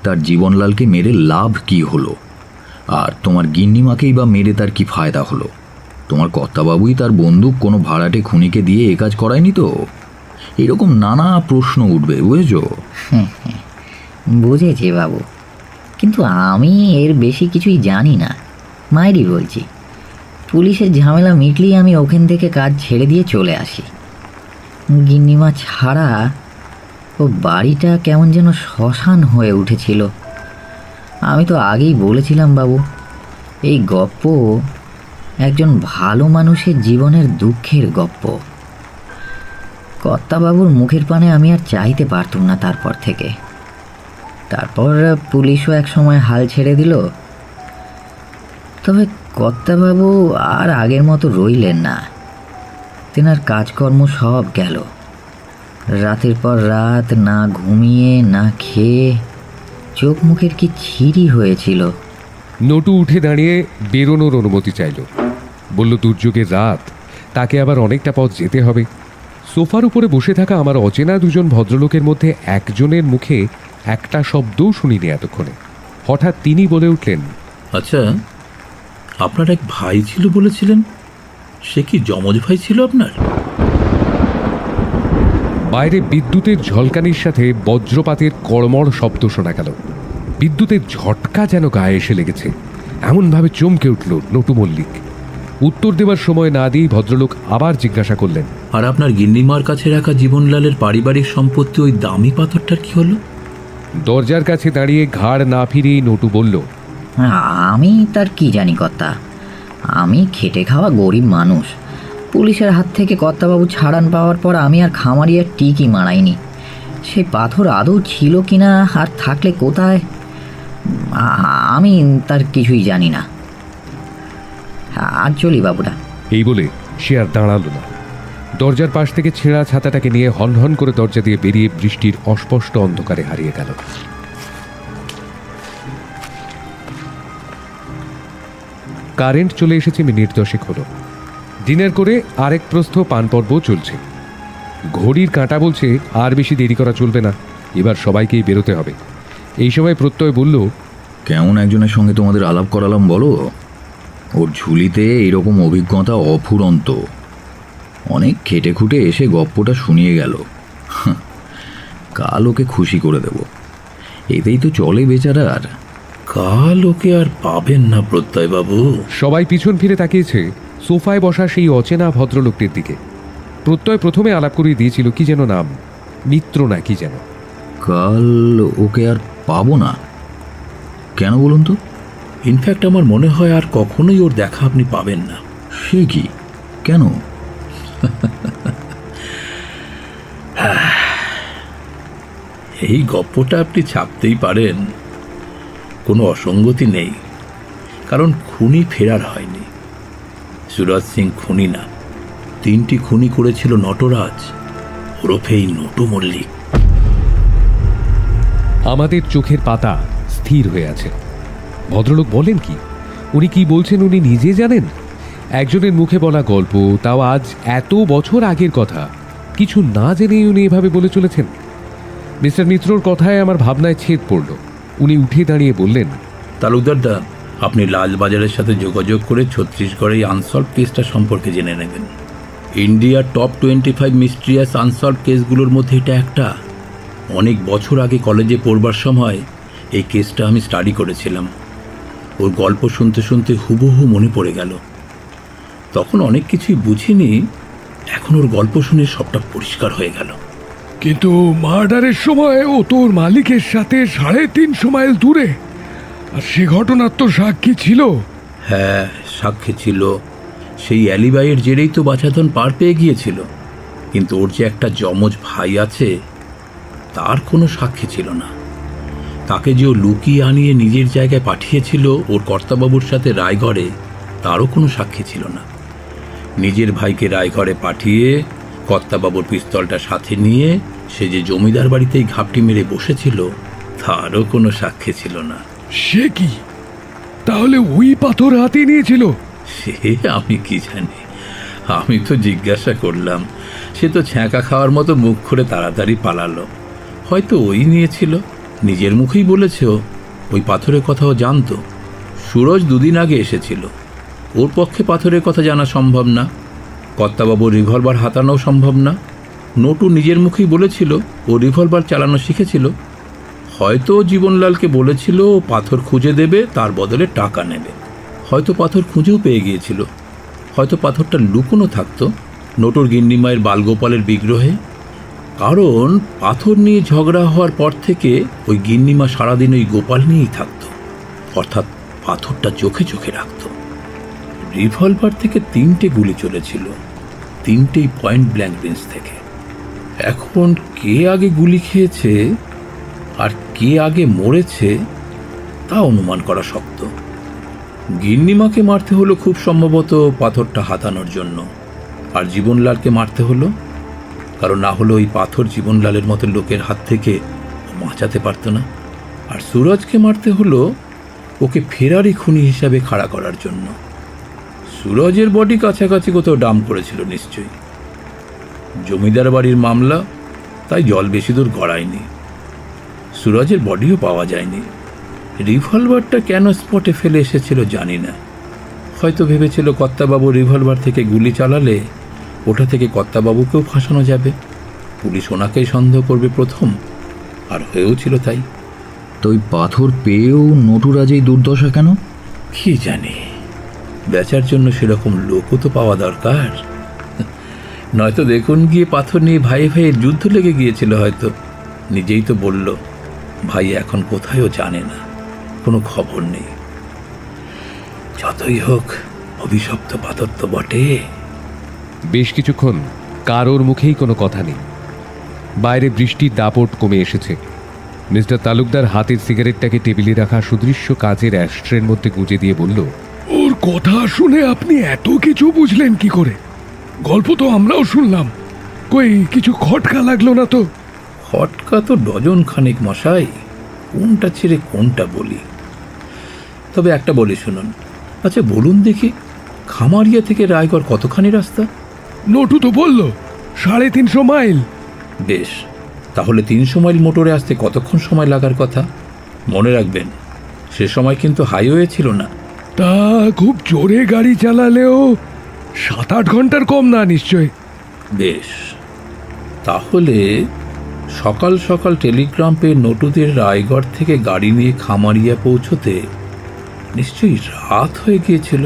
তার জীবনলালকে মেরে লাভ কি হলো? আর তোমার গিন্নিমাকেই বা মেরে তার কি ফায়দা হলো? তোমার কর্তাবাবুই তার বন্দুক কোনো ভাড়াটে খুনিকে দিয়ে এ কাজ করায়নি তো? এরকম নানা প্রশ্ন উঠবে, বুঝেছ? বুঝেছি বাবু, কিন্তু আমি এর বেশি কিছুই জানি না। মায়েরই বলছি, পুলিশের ঝামেলা মিটলেই আমি ওখান থেকে কাজ ছেড়ে দিয়ে চলে আসি। গিন্নিমা ছাড়া ও বাড়িটা কেমন যেন শ্মশান হয়ে উঠেছিল। আমি তো আগেই বলেছিলাম বাবু, এই গপ্প একজন ভালো মানুষের জীবনের দুঃখের গপ্প। কর্তাবাবুর মুখের পানে আমি আর চাইতে পারতুম না তারপর থেকে। তারপর পুলিশও এক সময় হাল ছেড়ে দিল। তবে কর্তাবাবু আর আগের মতো রইলেন না। তেনার কাজকর্ম সব গেল। রাতের পর রাত না ঘুমিয়ে না খেয়ে চোখ মুখের কি ছিরি হয়েছিল। নটু উঠে দাঁড়িয়ে বেরোনোর অনুমতি চাইল। বলল দুর্যোগের রাত, তাকে আবার অনেকটা পথ যেতে হবে। সোফার উপরে বসে থাকা আমার অচেনা দুজন ভদ্রলোকের মধ্যে একজনের মুখে একটা শব্দও শুনিনি এতক্ষণে। হঠাৎ তিনি বলে উঠলেন, আচ্ছা, আপনার এক ভাই ছিল বলেছিলেন, সে কি যমজ ভাই ছিল আপনার? বাইরে বিদ্যুতের ঝলকানির সাথে বজ্রপাতের কড়মড় শব্দ শোনা গেল। বিদ্যুতের ঝটকা যেন গায়ে এসে লেগেছে, এমনভাবে চমকে উঠল নটু মল্লিক। উত্তর দেবার সময় না দিয়েই ভদ্রলোক আবার জিজ্ঞাসা করলেন, আর আপনার গিন্নিমার কাছে রাখা জীবনলালের পারিবারিক সম্পত্তি, ওই দামি পাথরটার কি হলো? দরজার কাছে দাঁড়িয়ে ঘাড় না ফিরিয়েই নটু বলল, আমি তার কি জানি কর্তা, আমি খেটে খাওয়া গরিব মানুষ। পুলিশের হাত থেকে কর্তাবাবু ছাড়ান পাওয়ার পর আমি আর খামারি আর টিকি মারাইনি। সেই পাথর আদৌ ছিল কিনা আর থাকলে কোথায়, আমি তার কিছুই জানি না। আর চলি বাবুরা। এই বলে সে আর দাঁড়ালো না। দরজার পাশ থেকে ছেঁড়া ছাতাটাকে নিয়ে হনহন করে দরজা দিয়ে বেরিয়ে বৃষ্টির অস্পষ্ট অন্ধকারে হারিয়ে গেল। কারেন্ট চলে এসেছে মিনিট 10 হলো। ডিনার করে আরেক প্রস্থ পান পর্ব চলছে। ঘড়ির কাঁটা বলছে আর বেশি দেরি করা চলবে না, এবার সবাইকেই বেরোতে হবে। এই সময় প্রত্যয় বলল, কেমন একজনের সঙ্গে তোমাদের আলাপ করালাম বলো? ওর ঝুলিতে এরকম অভিজ্ঞতা অফুরন্ত। অনেক খেটে খুঁটে এসে গপ্পটা শুনিয়ে গেল। কাল ওকে খুশি করে দেব, এতেই তো চলে বেচারার। কাল ওকে আর পাবেন না প্রত্যয়বাবু। সবাই পিছন ফিরে তাকিয়েছে সোফায় বসা সেই অচেনা ভদ্রলোকটির দিকে। প্রত্যয় প্রথমে আলাপ করিয়ে দিয়েছিল, কি যেন নাম, মিত্র না কি যেন। কাল ওকে আর পাবো না কেন বলুন তো? ইনফ্যাক্ট আমার মনে হয় আর কখনোই ওর দেখা আপনি পাবেন না। সে কি, কেন? এই গপ্পটা আপনি ছাপতেই পারেন, কোনো অসঙ্গতি নেই। কারণ খুনি ফেরার হয়নি, সুরজ সিং খুনি না। 3টি খুনি করেছিল নটরাজ, ওরফে এই নটু মল্লিক। আমাদের চোখের পাতা স্থির হয়ে আছে। ভদ্রলোক বলেন কি? উনি কি বলছেন উনি নিজে জানেন? একজনের মুখে বলা গল্প, তাও আজ এত বছর আগের কথা, কিছু না জেনেই উনি এভাবে বলে চলেছেন। মিস্টার মিত্রর কথায় আমার ভাবনায় ছেদ পড়ল। উনি উঠে দাঁড়িয়ে বললেন, তালুকদারদা, আপনি লালবাজারের সাথে যোগাযোগ করে ছত্তিশগড়ে এই আনসলভ কেসটা সম্পর্কে জেনে নেবেন। ইন্ডিয়ার টপ 25 মিস্ট্রিয়াস আনসলভ কেসগুলোর মধ্যে এটা একটা। অনেক বছর আগে কলেজে পড়বার সময় এই কেসটা আমি স্টাডি করেছিলাম। ওর গল্প শুনতে শুনতে হুবহু মনে পড়ে গেল। তখন অনেক কিছুই বুঝিনি, এখন ওর গল্প শুনে সবটা পরিষ্কার হয়ে গেল। কিন্তু মার্ডারের সময় ও তোর মালিকের সাথে 350 মাইল দূরে, আর সে ঘটনার তো সাক্ষী ছিল। হ্যাঁ, সাক্ষী ছিল। সেই অ্যালিবাইয়ের জেরেই তো বাছাধন পার পেয়ে গিয়েছিল। কিন্তু ওর যে একটা যমজ ভাই আছে, তার কোনো সাক্ষী ছিল না। তাকে যে ও লুকিয়ে আনিয়ে নিজের জায়গায় পাঠিয়েছিল ওর কর্তাবাবুর সাথে রায়গড়ে, তারও কোনো সাক্ষী ছিল না। নিজের ভাইকে রায়গড়ে পাঠিয়ে কর্তাবাবুর পিস্তলটা সাথে নিয়ে সে যে জমিদার বাড়িতেই ঘাপটি মেরে বসেছিল, তারও কোনো সাক্ষী ছিল না। সে কি তাহলে ওই পাথর হাতে নিয়েছিল? সে আমি কি জানি, আমি তো জিজ্ঞাসা করলাম। সে তো ছ্যাঁকা খাওয়ার মতো মুখ করে তাড়াতাড়ি পালালো। হয়তো ওই নিয়েছিল, নিজের মুখেই বলেছে ওই পাথরের কথাও জানতো। সুরজ 2 দিন আগে এসেছিল, ওর পক্ষে পাথরের কথা জানা সম্ভব না। কর্তাবাবুর রিভলভার হাতানো সম্ভব না। নটু নিজের মুখেই বলেছিল ও রিভলভার চালানো শিখেছিল। হয়তো জীবনলালকে বলেছিল ও পাথর খুঁজে দেবে, তার বদলে টাকা নেবে। হয়তো পাথর খুঁজেও পেয়ে গিয়েছিল। হয়তো পাথরটা লুকোনো থাকতো নটুর গিন্নিমায়ের বালগোপালের বিগ্রহে। কারণ পাথর নিয়ে ঝগড়া হওয়ার পর থেকে ওই গিন্নিমা সারাদিন ওই গোপাল নিয়েই থাকতো, অর্থাৎ পাথরটা চোখে চোখে রাখত। রিভলভার থেকে 3টে গুলি চলেছিল, 3টেই পয়েন্ট ব্ল্যাঙ্ক রেঞ্জ থেকে। এখন কে আগে গুলি খেয়েছে আর কে আগে মরেছে তা অনুমান করা শক্ত। গিন্নিমাকে মারতে হলো খুব সম্ভবত পাথরটা হাতানোর জন্য, আর জীবনলালকে মারতে হলো কারণ না হলে ওই পাথর জীবনলালের মতো লোকের হাত থেকে বাঁচাতে পারত না। আর সুরজকে মারতে হলো ওকে ফেরারি খুনি হিসাবে খাড়া করার জন্য। সুরজের বডি কাছাকাছি কোথাও ডাম করেছিল নিশ্চয়ই। জমিদার বাড়ির মামলা, তাই জল বেশি দূর গড়ায়নি। সুরজের বডিও পাওয়া যায়নি। রিভলভারটা কেন স্পটে ফেলে এসেছিল জানি না। হয়তো ভেবেছিল কর্তাবাবু রিভলভার থেকে গুলি চালালে ওটা থেকে কর্তাবাবুকেও ফাঁসানো যাবে, পুলিশ ওনাকেই সন্দেহ করবে প্রথম, আর হয়েও ছিল তাই। তো ওই পাথর পেয়েও নটুরাজ এই দুর্দশা কেন? কি জানি, বেচার জন্য সেরকম লোকও তো পাওয়া দরকার। নয়তো দেখুন গিয়ে পাথর নিয়ে ভাই ভাইয়ের যুদ্ধ লেগে গিয়েছিল হয়তো। নিজেই তো বলল ভাই এখন কোথায়ও জানে না, কোনো খবর নেই। যতই হোক অভিশপ্ত পাথর তো বটে। বেশ কিছুক্ষণ কারোর মুখেই কোনো কথা নেই। বাইরে বৃষ্টির দাপট কমে এসেছে। মিস্টার তালুকদার হাতের সিগারেটটাকে টেবিলে রাখা সুদৃশ্য কাচের অ্যাশট্রের মধ্যে গুঁজে দিয়ে বলল, ওর কথা শুনে আপনি এত কিছু বুঝলেন কি করে? গল্প তো আমরাও শুনলাম, কই কিছু খটকা লাগলো না তো? খটকা তো ডজন খানিক মশাই, কোনটা ছেড়ে কোনটা বলি। তবে একটা বলি শুনুন। আচ্ছা বলুন দেখি, খামারিয়া থেকে রায়গড় কতখানি রাস্তা? নটু তো বলল 350 মাইল। বেশ, তাহলে 300 মাইল মোটরে আসতে কতক্ষণ সময় লাগার কথা? মনে রাখবেন সে সময় কিন্তু হাইওয়ে ছিল না। তা খুব জোরে গাড়ি চালালেও 7-8 ঘন্টার কম না নিশ্চয়। বেশ, তাহলে সকাল সকাল টেলিগ্রাম পেয়ে নটুদের রায়গড় থেকে গাড়ি নিয়ে খামারিয়া পৌঁছতে নিশ্চয়ই রাত হয়ে গিয়েছিল।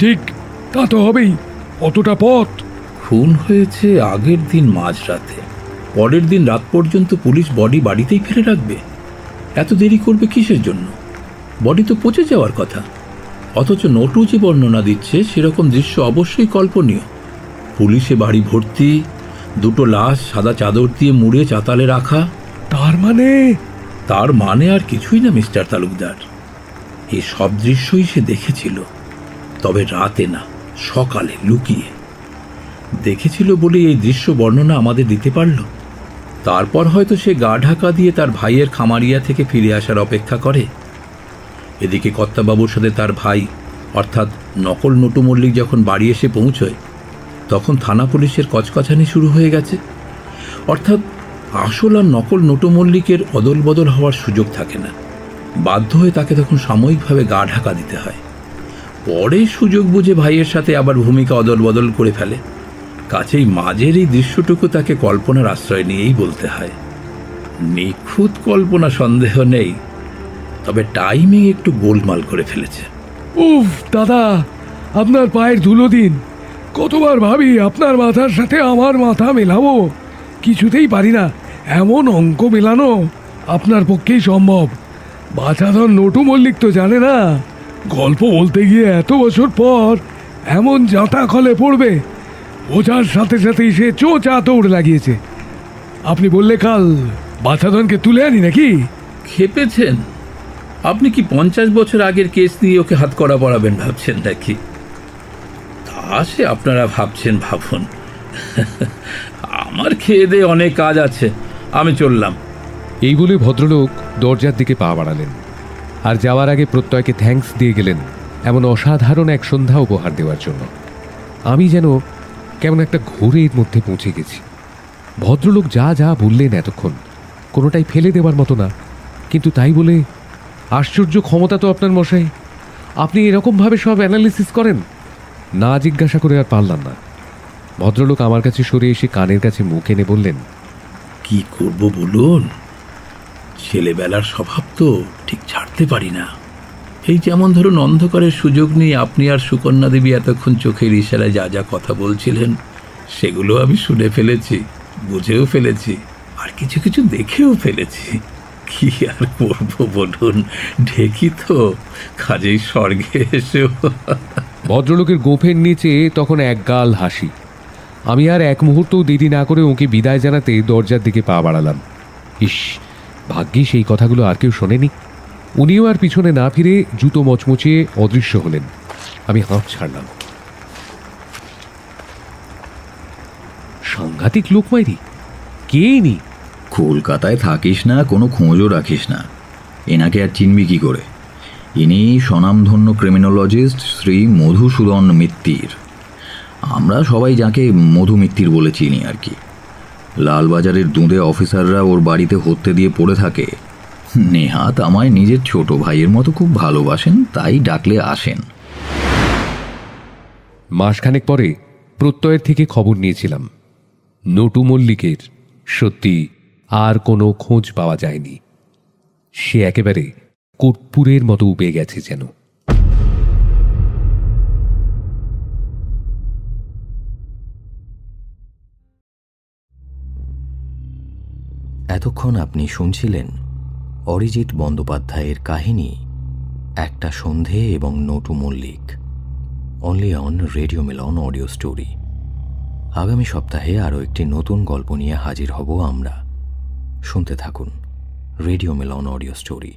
ঠিক, তা তো হবেই, অতটা পথ। খুন হয়েছে আগের দিন মাঝরাতে, পরের দিন রাত পর্যন্ত পুলিশ বডি বাড়িতেই ফেলে রাখবে? এত দেরি করবে কিসের জন্য? বডি তো পচে যাওয়ার কথা। অথচ নটু যে বর্ণনা দিচ্ছে সেরকম দৃশ্য অবশ্যই কল্পনীয়। পুলিশে বাড়ি ভর্তি, 2টো লাশ সাদা চাদর দিয়ে মুড়ে চাতালে রাখা। তার মানে আর কিছুই না মিস্টার তালুকদার, এই সব দৃশ্যই সে দেখেছিল, তবে রাতে না, সকালে লুকিয়ে দেখেছিল বলে এই দৃশ্য বর্ণনা আমাদের দিতে পারল। তারপর হয়তো সে গা ঢাকা দিয়ে তার ভাইয়ের খামারিয়া থেকে ফিরে আসার অপেক্ষা করে। এদিকে কর্তাবাবুর সাথে তার ভাই অর্থাৎ নকল নটু মল্লিক যখন বাড়ি এসে পৌঁছয় তখন থানা পুলিশের কচকচানি শুরু হয়ে গেছে। অর্থাৎ আসল আর নকল নটু মল্লিকের অদল বদল হওয়ার সুযোগ থাকে না। বাধ্য হয়ে তাকে তখন সাময়িকভাবে গা ঢাকা দিতে হয়। পরে সুযোগ বুঝে ভাইয়ের সাথে আবার ভূমিকা অদল বদল করে ফেলে। কাছেই মাঝের এই দৃশ্যটুকু তাকে কল্পনার আশ্রয় নিয়েই বলতে হয়। নিখুঁত কল্পনা সন্দেহ নেই, তবে টাইমিং একটু গোলমাল করে ফেলেছে। উফ দাদা, আপনার পায়ের ধুলো দিন। কতবার ভাবি আপনার মাথার সাথে আমার মাথা মেলাবো, কিছুতেই পারি না। এমন অঙ্ক মেলানো আপনার পক্ষেই সম্ভব। বাছাধন নটু মল্লিক তো জানে না, গল্প বলতে গিয়ে এত বছর পর এমন জাঁতা খলে পড়বে, বোঝার সাথে সাথেই সে চোঁচা দৌড় লাগিয়েছে। আপনি বললে কাল বাছাধনকে তুলে আনি নাকি? খেপেছেন? আপনি কি 50 বছর আগের কেস নিয়ে ওকে হাত করা পড়াবেন ভাবছেন নাকি? তা সে আপনারা ভাবছেন ভাবুন। আমার খেয়ে দিয়ে অনেক কাজ আছে, আমি চললাম। এই বলে ভদ্রলোক দরজার দিকে পা বাড়ালেন, আর যাওয়ার আগে প্রত্যয়কে থ্যাঙ্কস দিয়ে গেলেন এমন অসাধারণ এক সন্ধ্যা উপহার দেওয়ার জন্য। আমি যেন কেমন একটা ঘোরের মধ্যে পৌঁছে গেছি। ভদ্রলোক যা যা বললেন এতক্ষণ কোনোটাই ফেলে দেওয়ার মতো না, কিন্তু তাই বলে আশ্চর্য ক্ষমতা তো আপনার মশাই। আপনি এরকমভাবে সব অ্যানালিসিস করেন? না জিজ্ঞাসা করে আর পারলাম না। ভদ্রলোক আমার কাছে সরে এসে কানের কাছে মুখ এনে বললেন, কি করব বলুন, ছেলেবেলার স্বভাব তো ঠিক ছাড়তে পারি না। এই যেমন ধরুন, অন্ধকারের সুযোগ নিয়ে আপনি আর সুকন্যা দেবী এতক্ষণ চোখের ইশারায় যা যা কথা বলছিলেন সেগুলো আমি শুনে ফেলেছি, বুঝেও ফেলেছি, আর কিছু কিছু দেখেও ফেলেছি। কি আর করবো বলুন, ঢেকি তো, কাজেই স্বর্গে এসেও। ভদ্রলোকের গোফের নিচে তখন একগাল হাসি। আমি আর এক মুহূর্তও দেরি না করে ওকে বিদায় জানাতে দরজার দিকে পা বাড়ালাম। ইস, ভাগ্যিস এই কথাগুলো আর কেউ শোনেনি। উনিও আর পিছনে না ফিরে জুতো মচমচিয়ে অদৃশ্য হলেন। আমি হাঁপ ছাড়লাম। সাংঘাতিক লোক মাইরি, কে ইনি? কলকাতায় থাকিস না, কোনো খোঁজও রাখিস না, এনাকে আর চিনবি কি করে? ইনি স্বনামধন্য ক্রিমিনোলজিস্ট শ্রী মধুসূদন মিত্তির। আমরা সবাই যাকে মধু মিত্তির বলে চিনি আর কি। লালবাজারের দুঁদে অফিসাররা ওর বাড়িতে হত্যে দিয়ে পড়ে থাকে। নেহাত আমায় নিজের ছোট ভাইয়ের মতো খুব ভালোবাসেন, তাই ডাকলে আসেন। মাসখানেক পরে প্রত্যয়ের থেকে খবর নিয়েছিলাম। নটু মল্লিকের সত্যি আর কোনো খোঁজ পাওয়া যায়নি। সে একেবারে কর্পূরের মতো উবে গেছে যেন। এতক্ষণ আপনি শুনছিলেন অরিজিৎ বন্দ্যোপাধ্যায়ের কাহিনী একটা সন্ধে এবং Notu Mallick, only on radio Milan audio story. আগামী সপ্তাহে আরও একটি নতুন গল্প নিয়ে হাজির হব আমরা। শুনতে থাকুন রেডিও মিলন অডিও স্টোরি।